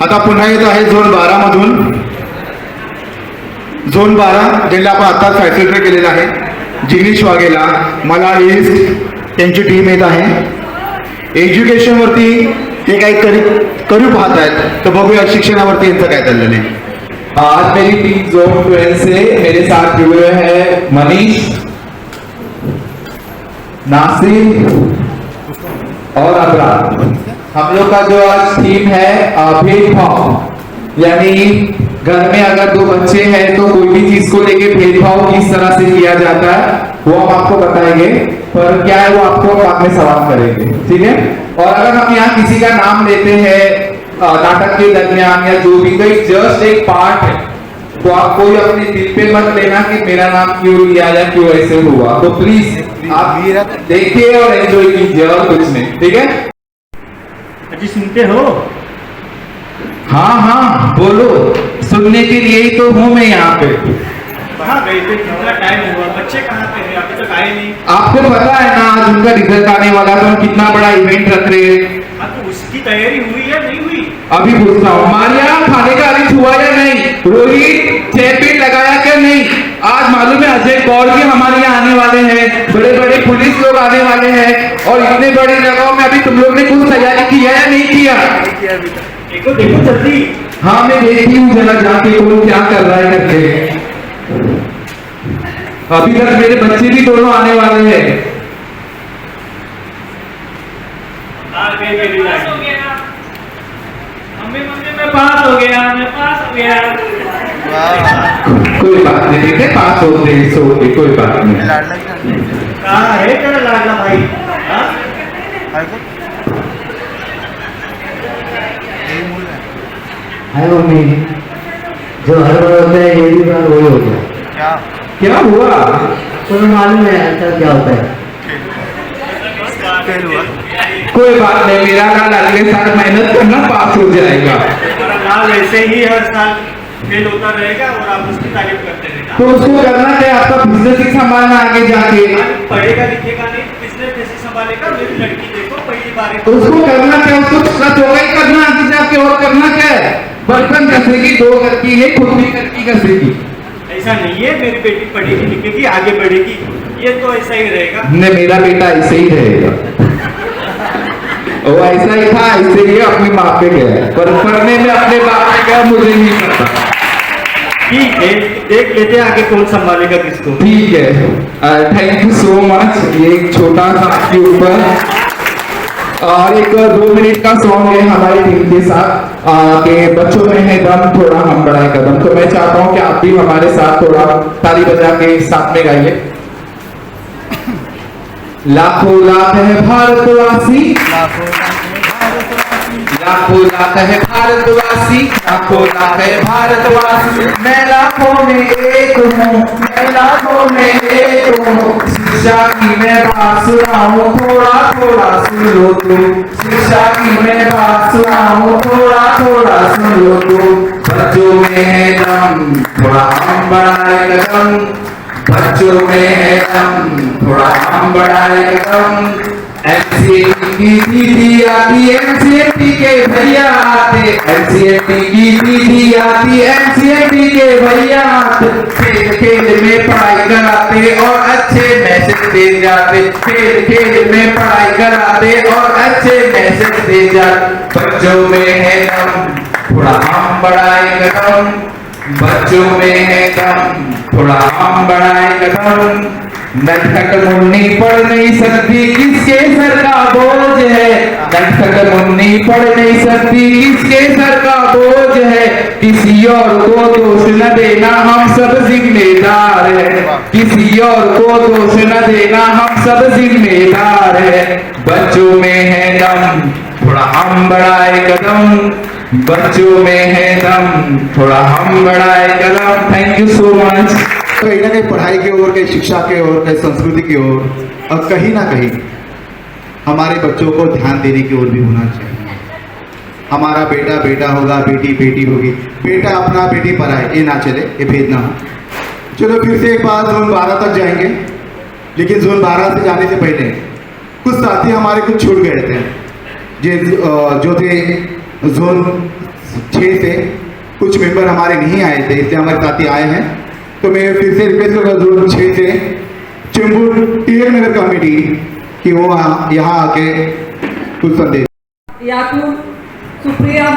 आता पुन्हा येत आहे झोन 12 मधून. झोन 12 ज्यांना आपण आताच फॅसिलिटेट केलेलं आहे, जिग्नेश वाघेला, मला ईस्ट यांची टीम येत आहे. एज्युकेशनवरती ते काहीतरी करू पाहत आहेत, तर बघूया शिक्षणावरती यांचं काय चाललेलं आहे. आज मेरी टीम जोन 12 से मेरे साथ जुड़े हुए हैं मनीष, नासिर और अबरार. हम लोग का जो आज थीम है भेदभाव, यानी घर में अगर दो बच्चे हैं तो कोई भी चीज को लेके भेदभाव किस तरह से किया जाता है वो हम आपको बताएंगे, पर क्या है वो आपको बाद में सवाल करेंगे, ठीक है. और अगर हम यहाँ किसी का नाम लेते हैं नाटक के दरमियान या जो भी, तो जस्ट एक पार्ट है, तो आप कोई अपने दिल पे मत लेना कि मेरा नाम क्यों लिया या क्यों ऐसे हुआ. तो प्लीज आप देखिए और एंजॉय कीजिए और कुछ नहीं, ठीक है. अजी सुनते हो? हाँ हाँ बोलो, सुनने के लिए ही तो हूँ मैं यहाँ पे. कहाँ गए थे? कितना टाइम हुआ? बच्चे कहाँ पे हैं? अभी तक आए नहीं. आपको पता है ना आज उनका रिजल्ट आने वाला, तो हम कितना बड़ा इवेंट रख रहे हैं. हाँ तो उसकी तैयारी हुई या नहीं हुई? अभी पूछता हूँ, मारिया खाने का अरेंज हुआ या नहीं? रोहित चैंपियन लगाया क्या नहीं? आज मालूम है अजय कौर भी हमारे यहाँ आने वाले हैं, बड़े बड़े पुलिस लोग आने वाले हैं, और इतने बड़ी जगहों में अभी तुम लोग ने कुछ तैयारी किया या नहीं किया? देखो देखो जल्दी. हाँ मैं देखती हूँ जरा जाके कौन क्या कर रहा है करके. अभी तक मेरे बच्चे भी दोनों आने वाले हैं. मम्मी मैं पास हो गया, मैं पास हो गया. कोई बात नहीं बेटे, पास होते हैं सो कोई बात नहीं. कहाँ है तेरा लाडला भाई? हाँ? हाय मम्मी, जो हर बार होता है ये भी बार वही हो गया. क्या हुआ? तुम्हें मालूम है ऐसा क्या होता है? कोई बात नहीं, मेरा लाल अगले साल मेहनत करना पास हो जाएगा. लाल ऐसे ही हर साल फेल होता रहेगा और आप उसकी तारीफ करते रहेगा. तो उसको करना क्या, आपका बिजनेस ही संभालना आगे जाके. पढ़ेगा लिखेगा नहीं, बिजनेस कैसे संभालेगा? मेरी लड़की देखो पहली बार. तो उसको करना क्या, उसको सच होगा ही करना, आगे जाके और करना क्या है. बचपन कसेगी, दो करती है, खुद भी करती कसेगी. ऐसा नहीं है, मेरी बेटी पढ़ेगी लिखेगी आगे बढ़ेगी, ये तो ऐसा ही रहेगा. नहीं मेरा बेटा ऐसे ही रहेगा. वो ऐसा ही था, इसीलिए अपनी माँ पे गया, पर पढ़ने में अपने बाप पे गया मुझे नहीं पता. ठीक है, देख लेते हैं आगे कौन संभालेगा किसको. ठीक है, थैंक यू सो मच. ये एक छोटा सा आपके ऊपर और एक 2 मिनट का सॉन्ग है हमारी टीम के साथ के बच्चों में है दम, थोड़ा हम बढ़ाए कदम. तो मैं चाहता हूँ कि आप भी हमारे साथ थोड़ा ताली बजा के साथ में गाइए. लाखों लाख है भारतवासी, लाखों लाख है भारतवासी, लाखों लाख है भारतवासी. मैं लाखों में एक हूँ, मैं लाखों में एक हूँ. शिक्षा की मैं बात सुनाऊं, थोड़ा थोड़ा सुन लो तुम. शिक्षा की मैं बात सुनाऊं, थोड़ा थोड़ा सुन लो तुम. बच्चों में है दम, थोड़ा हम बढ़ाए कदम. बच्चों में है दम, थोड़ा हम बढ़ाए कदम. एनसीईआरटी की दीदी आती, एनसीईआरटी के भैया आते. एनसीईआरटी की दीदी आती, एनसीईआरटी के भैया आते. खेल खेल में पढ़ाई कराते और अच्छे मैसेज दे जाते. खेल खेल में पढ़ाई कराते और अच्छे मैसेज दे जाते. बच्चों में है दम, थोड़ा हम बढ़ाए कदम. बच्चों में है दम, थोड़ा हम बढ़ाए कदम। नटखट मुन्नी पड़ नहीं सकती, किसके सर का बोझ है। नटखट मुन्नी पड़ नहीं सकती, किसके सर का बोझ है। किसी और को दोष न देना, हम सब जिम्मेदार है। किसी और को दोष न देना, हम सब जिम्मेदार है। बच्चों में है दम, थोड़ा हम बढ़ाए कदम। बच्चों में है दम, थोड़ा हम बढ़ाए कदम। Thank you so much. कहीं ना कहीं पढ़ाई की ओर, कहीं शिक्षा की ओर, कहीं संस्कृति की ओर, और कहीं ना कहीं हमारे बच्चों को ध्यान देने की ओर भी होना चाहिए। हमारा बेटा बेटा होगा, बेटी बेटी होगी, बेटा अपना बेटी पराए, ये ना चले, ये भेद ना हो। चलो फिर से एक बार जोन 12 तक जाएंगे, लेकिन जोन 12 से जाने से पहले कुछ साथी हमारे कुछ छूट गए थे, जो थे जोन 6 से कुछ मेंबर हमारे नहीं आए थे, इसलिए हमारे साथी आए हैं। तो मैं फिर से रिक्वेस्ट करूँगा जोन 6 से चेंबूर टीयर नगर कमेटी कि वो यहाँ आके कुछ संदेश। यातून सुप्रिया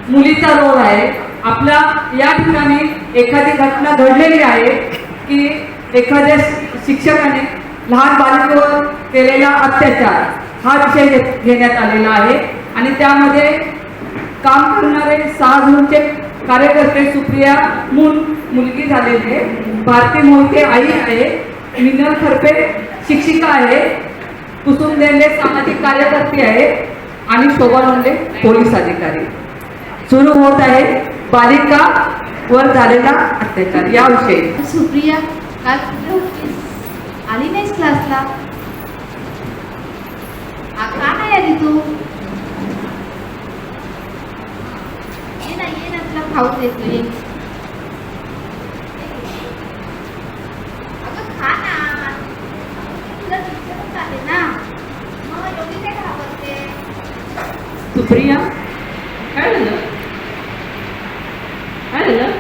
मुलीचा रोल आहे। आपल्या या ठिकाणी एखादी घटना घडलेली आहे की एखाद्या शिक्षकाने लहान बालिकेवर केलेला अत्याचार हा विषय घेण्यात आलेला आहे आणि त्यामध्ये काम करणारे 6 जूनचे कार्यकर्ते सुप्रिया मुलगी झालेली आहे, भारती मोहिते आई आहे, मिनल खरपे शिक्षिका आहे, कुसुम देंडे सामाजिक कार्यकर्ते आहे आणि शोभा लोंढे पोलीस अधिकारी। सुरू होत आहे बालिका वर झालेला अत्याचार याविषयी। सुप्रिया काल कुठे होतीस? आली नाहीस क्लासला? का नाही आली तू? ये ना तुला खाऊ देतोय। अगं खा ना, तुला विचारत आले ना, मग एवढी काय घाबरते? सुप्रिया काय झालं? काय झालं?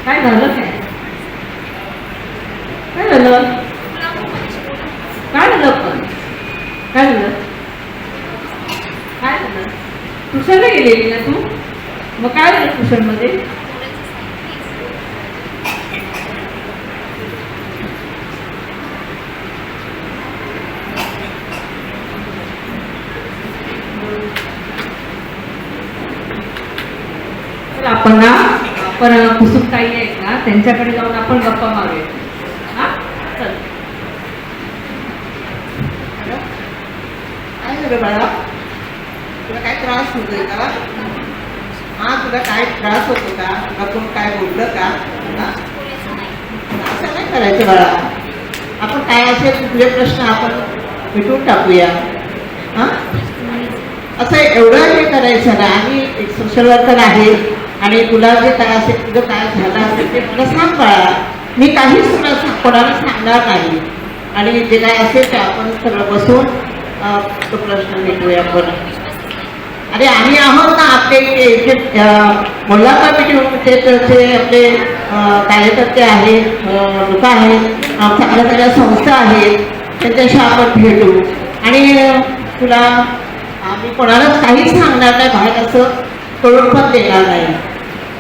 काय झालं? काय झालं? काय झालं पण? काय झालं? काय झालं? ट्युशनला गेलेली ना तू? मग काय झालं ट्युशन मध्ये? आपण कुसुमताई आहेत ना, त्यांच्याकडे जाऊन आपण गप्पा मारूया। हा चल। काय झालं बाळा, तुला काय त्रास होतोय का? हा तुला काय त्रास होतो का? तुला कोण काय बोललं का? असं नाही करायचं बाळा, आपण काय असेल तुझे प्रश्न आपण मिटून टाकूया। हा असं एवढं हे करायचं ना, आम्ही एक सोशल वर्कर आहे आणि तुला जे काय असेल, तुझं काय झालं असेल ते मला सांग बाळा, मी काहीच तुला कोणाला सांगणार नाही आणि जे काय असेल ते आपण सगळं बसून तो प्रश्न मिटूया आपण। अरे आम्ही आहोत ना, आपले इथे मोल्ला कमिटीचे आपले कार्यकर्ते आहेत, लोक आहेत, चांगल्या सगळ्या संस्था आहेत, त्यांच्याशी आपण भेटू आणि तुला आम्ही कोणालाच काहीच सांगणार नाही, बाहेर असं कळून पण देणार नाही।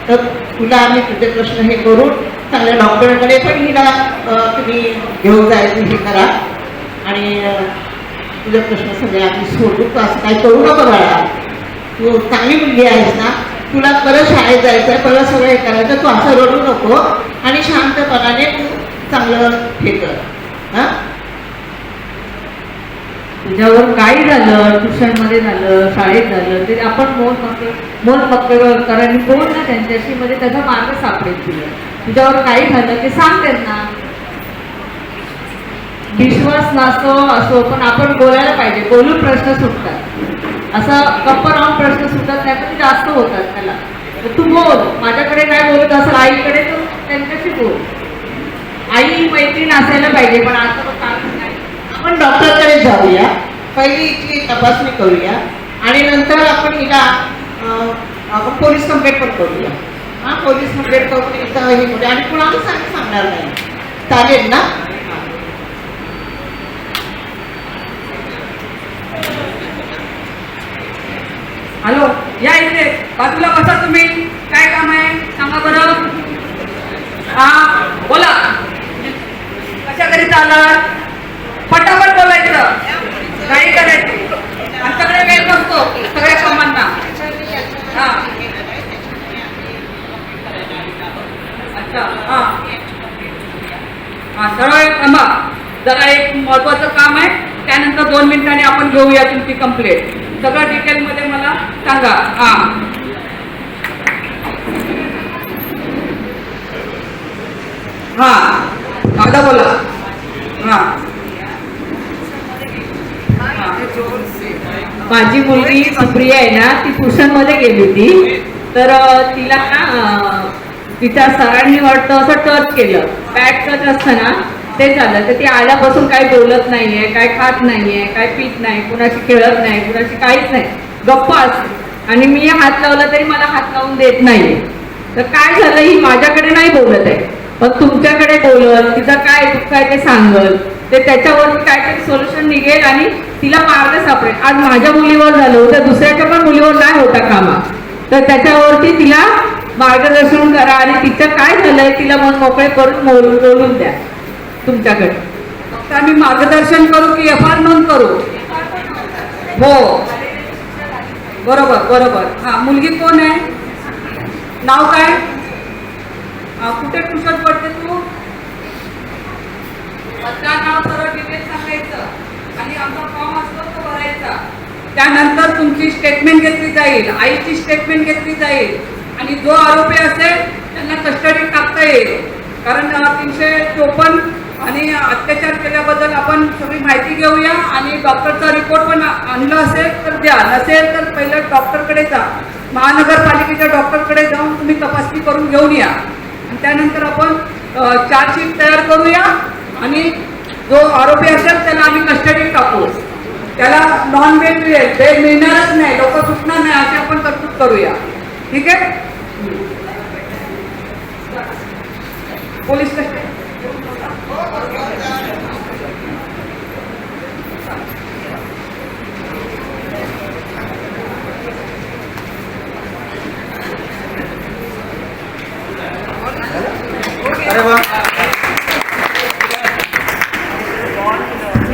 तर तुला आम्ही तुझे प्रश्न हे करून चांगल्या डॉक्टरकडे पण हिला तुम्ही घेऊन जायचं हे करा आणि तुझे प्रश्न सगळे आम्ही सोडू। तू असं काही करू नको बाळा, तू चांगली मुलगी आहेस ना, तुला परत शाळेत जायचं आहे, परत सगळं हे करायचं, तू असं रडू नको आणि शांतपणाने तू चांगलं हे कर। हां तुझ्यावर काय झालं, ट्युशन मध्ये झालं, शाळेत झालं, ते आपण मोल मक्कर करायला बोल ना त्यांच्याशी, मध्ये त्याचा मार्ग सापडेल तुला। तुझ्यावर काय झालं ते सांग त्यांना, विश्वास नसो असो पण आपण बोलायला पाहिजे, बोलून प्रश्न सुटतात। असं गप्पा राहून प्रश्न सुटत नाही पण जास्त होतात त्याला। तर तू बोल, माझ्याकडे काय बोलत असेल आईकडे तर त्यांच्याशी बोल। आई मैत्रीण असायला पाहिजे, पण आता आपण डॉक्टरकडे जाऊया, पहिली हिची तपासणी करूया आणि नंतर आपण हिला आपण पोलीस कंप्लेंट पण करूया। हां पोलीस कंप्लेंट करून एकदा हे करूया आणि कुणाला सांगणार नाही, चालेल ना? हॅलो या इथे बाजूला बसा तुम्ही. काय काम आहे सांगा बरं. हा बोला. कशा घरी चालत पटापट बोलायचं, काही करायची. आमच्याकडे वेळ नसतो सगळ्या कामांना. हा अच्छा हा हा सरळ थांबा. जरा एक महत्वाचं काम आहे, त्यानंतर 2 मिनिटांनी आपण घेऊया तुमची कंप्लेंट. सगळं डिटेलमध्ये मला सांगा. हा हा आता बोला. हा माझी मुलगी सुप्रिया आहे ना, ती ट्युशनमध्ये गेली होती. तर तिला ना तिच्या सरांनी वाटतं असं टच केलं. बॅट टच असतं ना ते झालं. तर ती आल्यापासून काही बोलत नाहीये, काय खात नाहीये, काय पीत नाही, कुणाशी खेळत नाही, कुणाशी काहीच नाही, गप्पा असते. आणि मी हात लावला तरी मला हात लावून देत नाहीये. तर काय झालं, ही माझ्याकडे नाही बोलत आहे पण तुमच्याकडे बोलत, तिचं काय दुःख आहे ते सांगल, ते त्याच्यावरती काहीतरी सोल्युशन निघेल आणि तिला मार्ग सापडेल. आज माझ्या मुलीवर झालं होतं, दुसऱ्याच्या पण मुलीवर नाही होता कामा. तर त्याच्यावरती तिला मार्गदर्शन करा आणि तिचं काय झालंय तिला मन मोकळे करून बोलून द्या तुमच्याकडे. फक्त आम्ही मार्गदर्शन करू की FR नोंद करू. हो बरोबर बरोबर. हा मुलगी कोण आहे, नाव काय, कुठे ट्युशन पडते तू, नाव सरळ डिटेल सांगायचं आणि आमचा फॉर्म असतो तो भरायचा. त्यानंतर तुमची स्टेटमेंट घेतली जाईल, आईची स्टेटमेंट घेतली जाईल आणि जो आरोपी असेल त्यांना कस्टडीत टाकता येईल. कारण 354 आणि अत्याचार केल्याबद्दल आपण सगळी माहिती घेऊया आणि डॉक्टरचा रिपोर्ट पण आणलं असेल तर द्या, नसेल तर पहिलं डॉक्टरकडे जा, महानगरपालिकेच्या डॉक्टरकडे जाऊन तुम्ही तपासणी करून घेऊन या. त्यानंतर आपण चार्जशीट तयार करूया आणि जो आरोपी असेल त्याला आम्ही कस्टडीत टाकू. त्याला नॉन बेल मिळेल, बेल मिळणारच नाही, लोक सुटणार नाही अशी आपण तरतूद करूया. ठीक आहे. पोलीस कस्टडी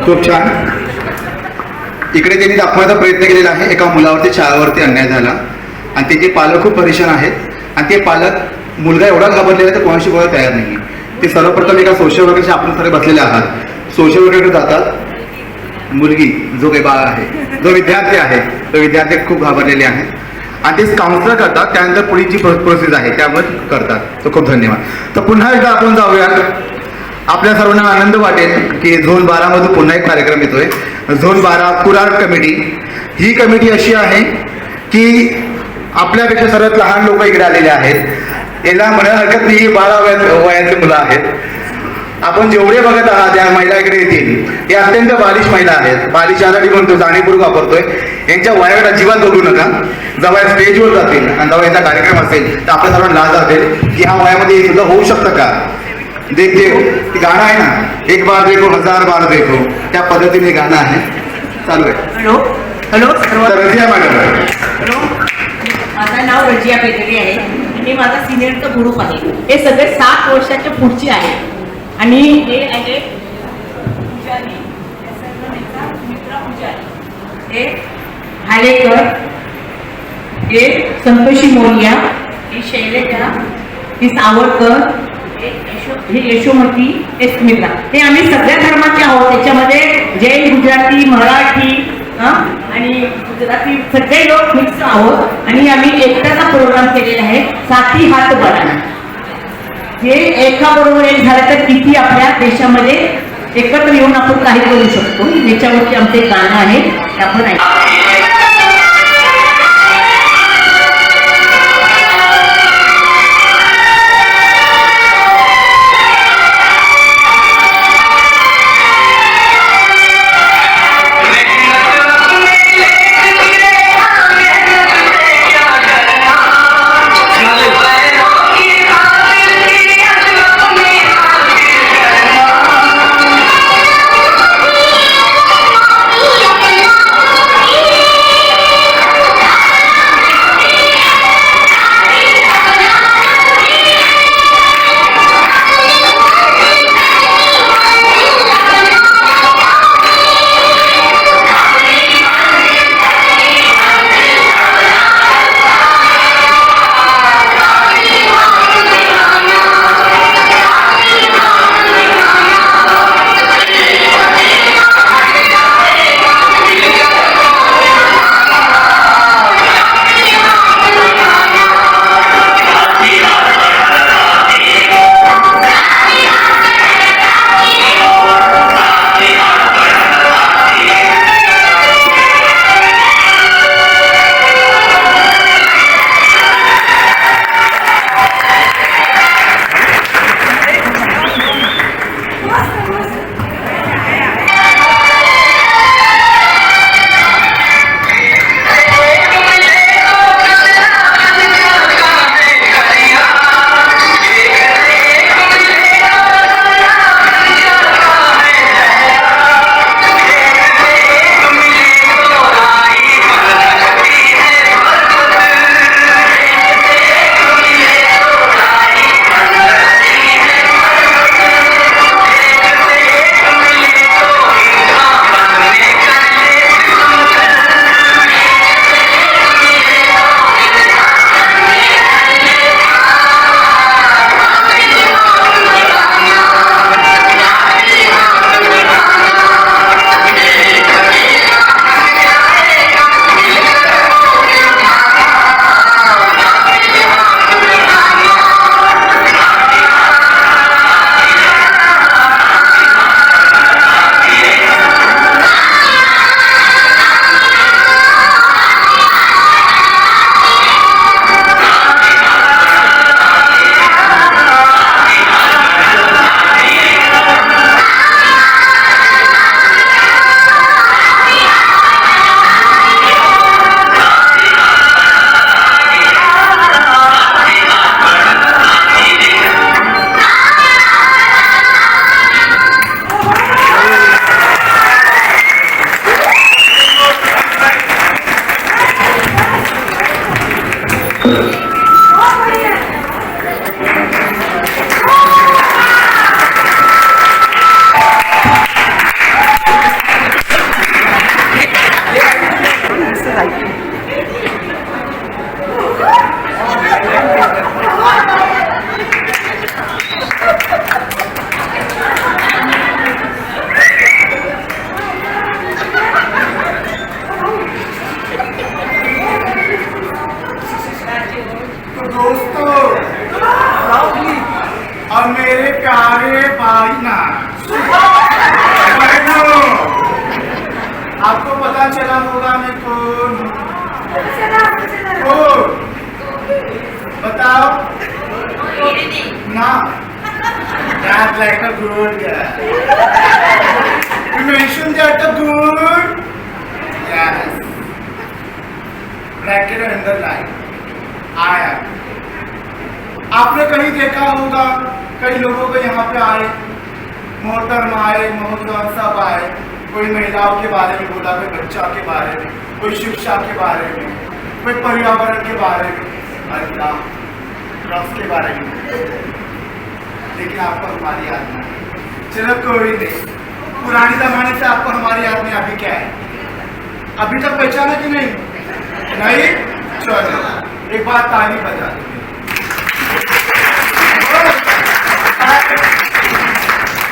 खूप छान. इकडे त्यांनी दाखवण्याचा प्रयत्न केलेला आहे एका मुलावरती शाळेवरती अन्याय झाला आणि त्याचे पालक खूप परेशान आहेत आणि ते पालक मुलगा एवढा घाबरलेला तर कोणाशी बोलायला तयार नाही. ते सर्वप्रथम एका सोशल वर्करशी आपण सगळे बसलेले आहात. सोशल वर्करकडे जातात, मुलगी जो काही बाळ आहे, जो विद्यार्थी आहे, तो विद्यार्थी खूप घाबरलेले आहेत आणि ते काउन्सिलर करतात. त्यानंतर पुढे जी प्रोसेस आहे त्यावर करतात. तर खूप धन्यवाद. तर पुन्हा एकदा आपण जाऊया. आपल्या सर्वांना आनंद वाटेल की झोन 12 मधून पुन्हा एक कार्यक्रम येतोय. झोन 12 कुराड कमिटी. ही कमिटी अशी आहे की आपल्यापेक्षा सर्वात लहान लोक इकडे आलेले आहेत. याला म्हणायला हरकत नाही, 12 वयातली मुलं आहेत. आपण जेवढे बघत आहात त्या महिला इकडे येतील, हे अत्यंत बालिश महिला आहेत. बालिश यासाठी म्हणतो, जाणीवपूर्वक वापरतोय. यांच्या वयाकडे अजिबात बघू नका. जेव्हा स्टेजवर जातील आणि जेव्हा यांचा कार्यक्रम असेल तर आपल्या सर्वांना लाज वाटेल की ह्या वयामध्ये सुद्धा होऊ शकतं का. देख देखो ते गाणं आहे ना, एक बार देखो हजार बार देखो, त्या पद्धतीने गाणं आहे. चालू आहे. हॅलो हॅलो तर रजिया मॅडम. हॅलो, माझं नाव रजिया पेटरी आहे आणि माझा सिनियरचा ग्रुप आहे. हे सगळे 7 वर्षाच्या पुढचे आहे आणि हे आहे पुजारी, मित्रा पुजारी, हे हालेकर, हे संतोषी मोरिया, ही शैलेजा, ही सावरकर, हे यशोमती, हे स्मिता. हे आम्ही सगळ्या धर्माचे आहोत. त्याच्यामध्ये जैन, गुजराती, मराठी आणि गुजराती सगळे लोक मिक्स आहोत आणि आम्ही एकट्याचा प्रोग्राम केलेला आहे, साथी हात बढाना. हे एका बरोबर एक झालं तर किती आपल्या देशामध्ये एकत्र येऊन आपण काही करू शकतो. याच्यावरती आमचं एक गाणं आहे, ते आपण ऐकू. और मेरे प्यारे भाई नाच। बहनों, आपको पता चला होगा मैं कौन हूँ? कौन? बताओ ना। That's like a good guy. You mentioned that a good. Yes. Bracket and underline. I am. आपने कहीं देखा होगा, कई लोगों को यहाँ पे आए, मोहतरम आए, मोहतरम सब आए, कोई महिलाओं के बारे में बोला, कोई बच्चा के बारे में, कोई शिक्षा के बारे में, कोई पर्यावरण के बारे में, अल्लाह के बारे में, लेकिन आपको हमारी याद नहीं। चलो कोई नहीं, पुराने जमाने से आपको हमारी याद नहीं। अभी क्या है? अभी तक पहचाना कि नहीं? नहीं? चलो एक बात ताली बजा दो।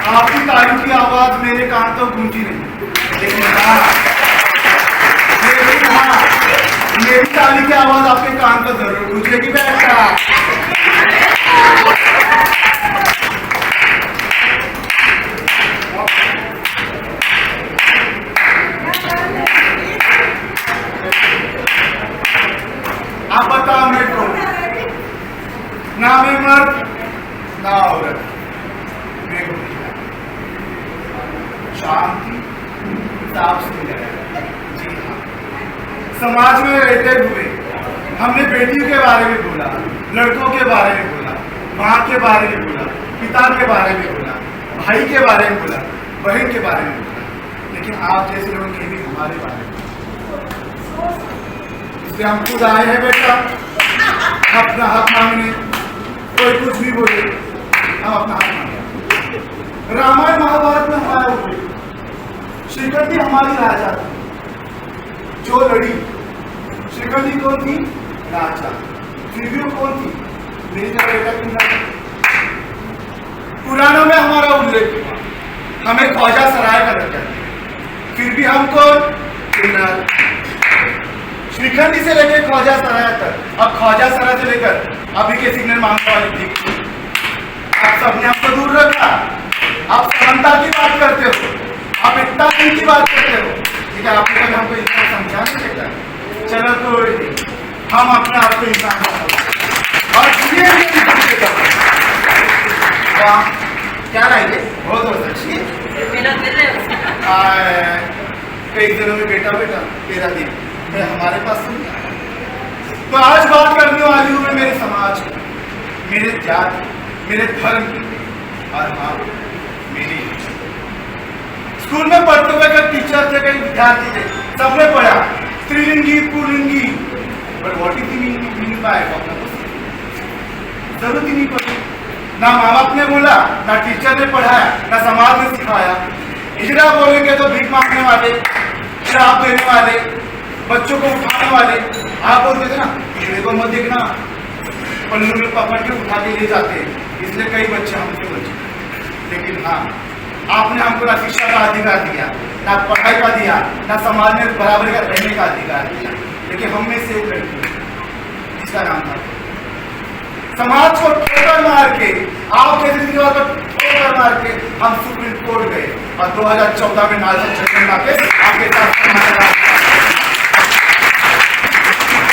आपकी ताली की आवाज मेरे कान तो गूंजी नहीं, लेकिन मेरी ताली की आवाज आपके कान तो जरूर गूंजेगी बेटा। आप बताओ मैं कौन? ना मैं मर्द ना औरत, मैं शांति साफ सुथरा। जी हाँ, समाज में रहते हुए हमने बेटियों के बारे में बोला, लड़कों के बारे में बोला, माँ के बारे में बोला, पिता के बारे में बोला, भाई के बारे में बोला, बहन के बारे में बोला, लेकिन आप जैसे लोग के भी हमारे बारे में। इसलिए हम खुद आए हैं बेटा अपना हक मांगने। कोई कुछ भी बोले, हम अपना हक मांगे। रामायण महाभारत में हमारा उल्लेख, श्रीखंडी हमारी राजा थी जो लड़ी। श्रीखंडी कौन थी? राजा। फिर भी वो कौन थी? मेरी बेटा की। पुराणों में हमारा उल्लेख हुआ, हमें ख्वाजा सराय का दर्जा दिया, फिर भी हम कौन? श्रीखंडी से लेकर ख्वाजा सराय तक, अब ख्वाजा सराय से लेकर अभी के सिग्नल मांगने वाली थी। आप सबने आपको दूर रखा, आप समानता की बात करते हो, आप इतना दिन की बात करते हो, ठीक है? आपने कभी हमको इतना समझा नहीं सकता। चलो कोई नहीं, हम अपने आप को इंसान और क्या रहेंगे बहुत अच्छी कई दिनों में बेटा बेटा तेरा दिन हमारे पास नहीं। तो आज बात करने वाली हूँ मैं मेरे समाज की, मेरे जाति, मेरे धर्म की, और हाँ मेरी। स्कूल में पढ़ते हुए कई टीचर थे, कई विद्यार्थी थे, सबने पढ़ा स्त्रीलिंगी पुल्लिंगी, but what is the meaning by जरूरत ही नहीं पड़ी। ना माँ बाप ने बोला, ना टीचर ने पढ़ाया, ना समाज ने सिखाया। हिजड़ा बोलेंगे तो भीख मांगने वाले, शराब देने वाले, बच्चों को उठाने वाले। आप बोलते थे ना हिजड़े को मत देखना, पल्लू में पकड़ के उठा के ले जाते हैं, इसलिए कई बच्चे हमसे बचे। लेकिन हाँ, आपने हमको ना शिक्षा का अधिकार दिया, ना पढ़ाई का दिया, ना समाज में बराबरी का रहने का अधिकार दिया। लेकिन हम में से एक लड़की जिसका नाम था, समाज को ठोकर मार के, आपके रीतिरिवाज को ठोकर मार के हम सुप्रीम कोर्ट गए और 2014 में नालसा छत्तीसगढ़ के आपके साथ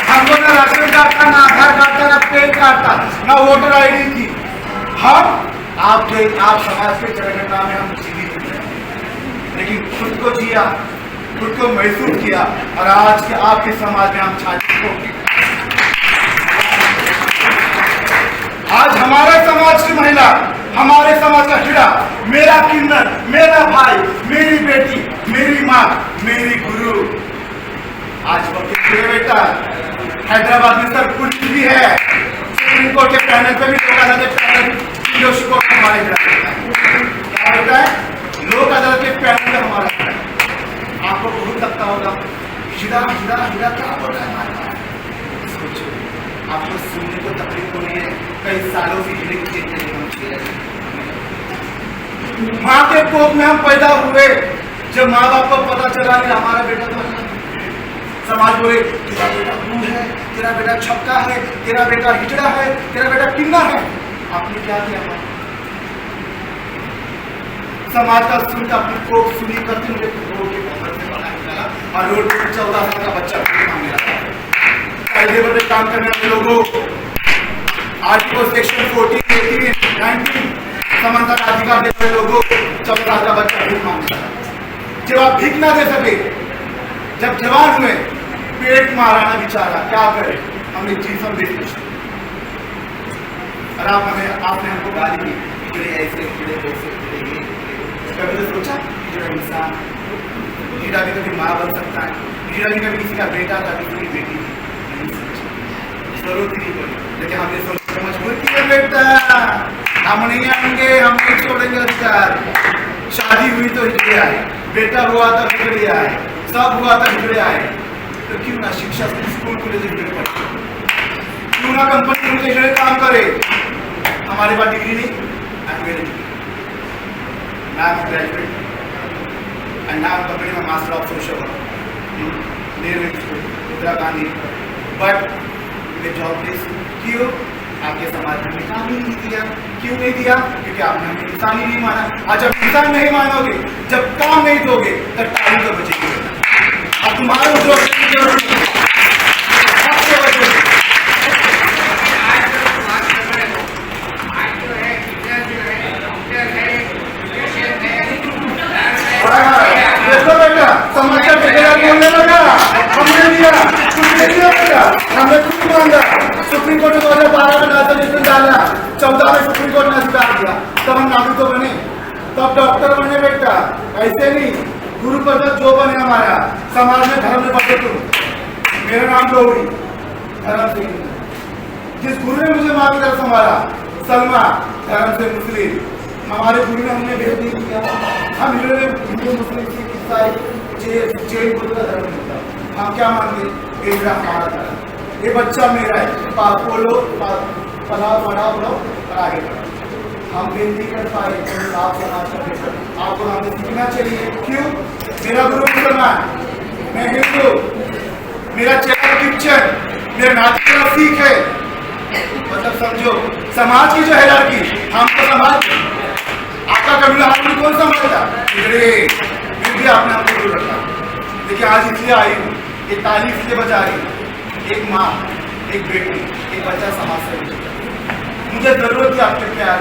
हमको ना राशन कार्ड था, ना आधार कार्ड था, ना पैन कार्ड था, ना वोटर आईडी थी। हम आप समाज के जनगणना में हम जीवित थे, लेकिन खुद को जिया, खुद को महसूस किया, और आज के आपके समाज में हम छात्र हो गए। आज हमारे समाज की महिला, हमारे समाज का हीरा, मेरा किन्नर, मेरा भाई, मेरी बेटी, मेरी माँ, मेरी गुरु, आज वकील मेरे बेटा हैदराबाद में सर पुलिस भी है, सुप्रीम कोर्ट के पैनल पे भी लोक अदालत के पैनल हमारे क्या होता है? लोक अदालत के पैनल में हमारा आपको बहुत लगता होगा हीरा हीरा हीरा क्या बोल रहा है हमारे पास। सोचो, आपको सुनने को तकलीफ हो रही है, कई सालों से हीरे की चीजें माँ के कोख में हम पैदा हुए, जब माँ बाप को पता चला कि हमारा बेटा तो समाज बोले तेरा बेटा बूढ़ है, तेरा बेटा छक्का है, तेरा बेटा हिजड़ा है, तेरा बेटा किन्ना है। आपने क्या किया? समाज का सुन का अपनी कोख सुनी करते मुझे रोड के कॉर्नर से बाहर निकाला और रोड पर 14 साल का बच्चा कायदे पर काम करने वाले लोगों, आर्टिकल सेक्शन 14, 18, 19 समानता का अधिकार देने वाले लोगों 14 साल का बच्चा भीख मांगता है। जब आप भीख ना दे सके, जब जवान हुए, पेट मारा ना बेचारा, क्या करे, हमने चीज हम देख और आपने हमको गाली दी, ऐसे कभी तो सोचा जो इंसान हीरा भी कभी माँ बन सकता है, हीरा भी कभी किसी का बेटा था, किसी की बेटी थी, जरूरत ही नहीं पड़ी, लेकिन हमने सोचा मजबूर किया बेटा, हम नहीं आएंगे, हम नहीं छोड़ेंगे अधिकार। शादी हुई तो हिजड़े आए, बेटा हुआ था हिजड़े आए, सब हुआ था हिजड़े आए, तो क्यों ना शिक्षा स्कूल खुले हिजड़े पड़े, क्यों ना कंपनी खुले हिजड़े काम करे। हमारे पास डिग्री नहीं, now I'm a graduate and now I'm completing my Master of Social Work in Nehru Institute, Indira Gandhi. But मैं जॉबलेस क्यों? आपके समाज में काम ही नहीं दिया। क्यों नहीं दिया? क्योंकि आपने हमें इंसान ही नहीं माना। आज जब इंसान नहीं मानोगे, जब काम नहीं दोगे, तब टाइम तो बचेगी। अब तुम्हारे उद्योग की जरूरत नहीं है। देखो बेटा, समाचार ठेकेदार बोलने लगा, हमने दिया, कुछ नहीं दिया बेटा, हमने कुछ मांगा। सुप्रीम कोर्ट ने 2012 में नागरिकता डाला, 14 में सुप्रीम कोर्ट ने अधिकार दिया, तब हम नागरिक तो बने, तब डॉक्टर बने बेटा। ऐसे नहीं, गुरु पद जो बने हमारा, समाज में धर्म में बदले तुम। मेरा नाम गौरी, धर्म से जिस गुरु ने मुझे मार्गदर्शन संभाला, सलमा धर्म से मुस्लिम, हमारे गुरु ने हमने भेद नहीं किया। हम हिंदू मुस्लिम सिख ईसाई जैन बुद्ध का धर्म होता, हम क्या मानते, मेरा हमारा धर्म, ये बच्चा मेरा है, बोलो पढ़ाओ पढ़ाओ और आगे बढ़ो। हम बेनती कर पाए आप समाज का बेटा, आपको हमें सीखना चाहिए। क्यों? मेरा गुरु मुसलमान, मैं हिंदू, मेरा चेहरा क्रिश्चियन, मेरा नाती का सिख है, मतलब समझो समाज की जो हायरार्की, हम तो समाज आपका कबीला आपने कौन समझता, फिर भी आपने आपको दूर रखा। लेकिन आज इसलिए आई हूँ, ये तालीम इसलिए बचा रही, एक माँ, एक बेटी, एक बच्चा समाज से बचा। मुझे जरूरत थी आपके प्यार,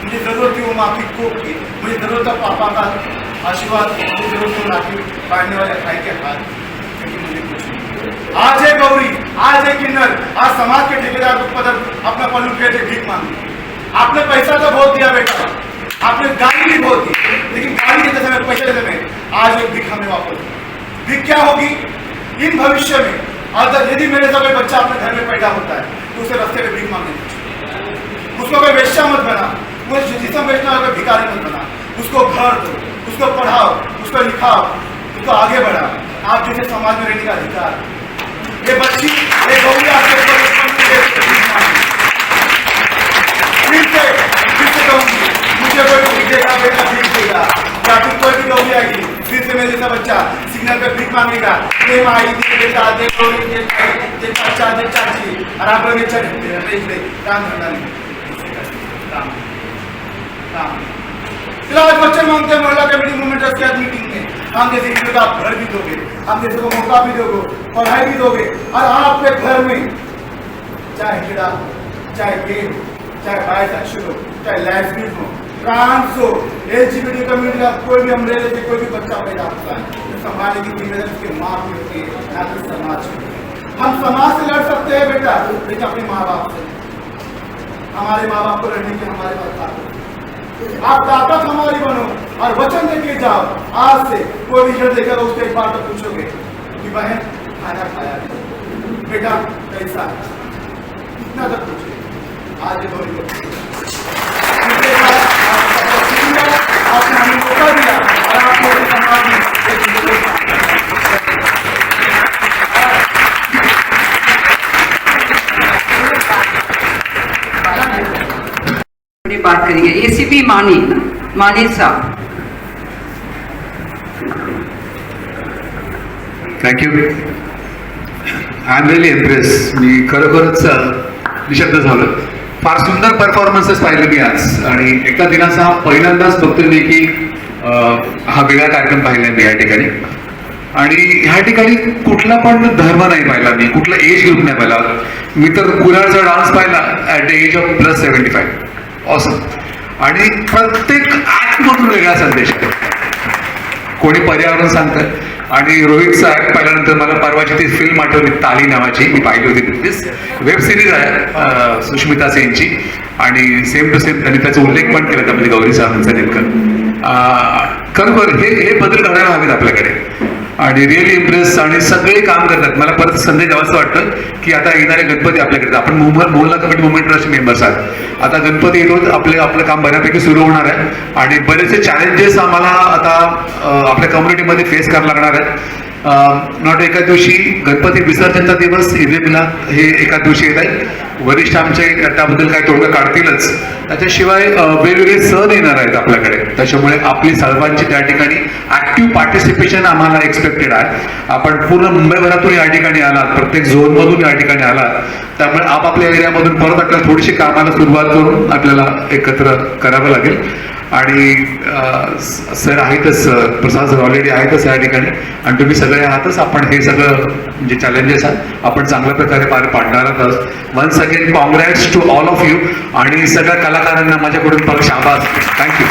मुझे जरूरत थी वो माँ की कोख की, मुझे जरूरत था पापा का आशीर्वाद, मुझे जरूरत था राखी बांधने वाले भाई के हाथ, लेकिन मुझे कुछ नहीं। आज है गौरी, आज है किन्नर, आज समाज के ठेकेदार को पदर अपना पल्लू फेर के भीख मांगी। आपने पैसा तो बहुत दिया बेटा, आपने गाड़ी भी बहुत दी, लेकिन गाड़ी देते समय पैसे देते में आज एक भीख हमें वापस। भीख क्या होगी इन भविष्य में? और यदि मेरे जब बच्चा अपने घर में पैदा होता है तो उसे रास्ते में भीख मांगने, उसको कोई वेश्या मत बना, वो जिसम बेचना होगा भिखारी मत बना, उसको घर दो, उसको पढ़ाओ, उसको लिखाओ, उसको आगे बढ़ाओ। आप जैसे समाज में रहने का अधिकार, ये बच्ची ये गौरी आपके फिर से कहूँगी, मुझे कोई भीख देगा बेटा, भीख देगा, या फिर कोई भी गौरी आएगी फिर से मेरे जैसा बच्चा सिग्नल पे भीख मांगेगा, दे माई दे बेटा दे गौरी दे चाचा दे चाची, और आप लोग चले काम धंधा नहीं, आज बच्चे मांगते हैं महिला कमेटी मूवमेंट के मीटिंग में, हम जैसे किसी का आप घर भी दोगे, हम जैसे को मौका भी दोगे, पढ़ाई भी दोगे, और आपके घर में चाहे कीड़ा, चाहे गेम, चाहे बायसेक्सुअल हो, चाहे लेस्बियन हो, ट्रांस हो, एलजीबीटी कम्युनिटी का कोई भी हमले से कोई भी बच्चा पैदा होता है, तो संभालने की जिम्मेदारी उसके माँ की होती है, ना कि समाज की। हम समाज से लड़ सकते हैं बेटा, लेकिन अपने माँ बाप से, हमारे माँ बाप को लड़ने की हमारे पास ताकत, आप ताकत हमारी बनो और वचन देके जाओ। आज से कोई भी देखेगा उससे एक बार तो पूछोगे कि बहन खाना खाया, बेटा कैसा, इतना तक पूछे। आज आपने हमें मौका दिया और आपको समाज में बात करेंगे। एसीपी मानी साहब। Thank you. I am really impress. मी खरोखरच निशब्द झालो. फार सुंदर परफॉर्मन्सेस पाहिले मी आज, आणि एका दिनाचा पहिल्यांदाच बघतोय मी की हा वेगळा कार्यक्रम पाहिला मी या ठिकाणी. आणि ह्या ठिकाणी कुठला पण धर्म नाही पाहिला मी, कुठला एज ग्रुप नाही पाहिला मी. तर कुराळचा डान्स पाहिला at the age of +75. Awesome. आणि प्रत्येक ॲक्टमधून वेगळा संदेश आहे. कोणी पर्यावरण सांगतं. आणि रोहितचा ॲक्ट पाहिल्यानंतर मला परवाची ती फिल्म आठवली, ताली नावाची, मी पाहिली होती नुकतीच. वेब सिरीज आहे सुष्मिता सेनची. आणि सेम टू सेम त्यांनी त्याचा उल्लेख पण केला त्यामध्ये गौरी सावंतचा नेमकं. खरोखर हे बदल घडायला हवेत आपल्याकडे. आणि रिअली इम्प्रेस. आणि सगळे काम करतात. मला परत संदेश द्यावाचं वाटतं की आता येणारे गणपती आपल्याकडे, आपण मोहल्ला कमिटी मुवमेंट ट्रस्ट मेंबर्स आहात. आता गणपती येतो, आपलं काम बऱ्यापैकी सुरू होणार आहे. आणि बरेचसे चॅलेंजेस आम्हाला आता आपल्या कम्युनिटीमध्ये फेस करायला लागणार आहेत. नॉट एका दिवशी गणपती विसर्जनचा दिवस, ईद ए मिलाद हे एका दिवशी येत आहे. वरिष्ठ आमचे त्याबद्दल काही तोडगा काढतीलच. त्याच्याशिवाय वेगवेगळे सण येणार आहेत आपल्याकडे. त्याच्यामुळे आपली सर्वांची त्या ठिकाणी ऍक्टिव्ह पार्टिसिपेशन आम्हाला एक्सपेक्टेड आहे. आपण पूर्ण मुंबईभरातून या ठिकाणी आलात, प्रत्येक झोनमधून या ठिकाणी आलात. त्यामुळे आपापल्या एरियामधून परत आपल्याला थोडीशी कामाला सुरुवात करून आपल्याला एकत्र करावं लागेल. आणि सर आहेतच, प्रसाद सर ऑलरेडी आहेतच या ठिकाणी. आणि तुम्ही सगळे आहातच. आपण हे सगळं जे चॅलेंजेस आहेत आपण चांगल्या प्रकारे पार पाडणार आहोत. Once again congrats to all of you. आणि सगळ्या कलाकारांना माझ्याकडून परत शाबास. थँक्यू.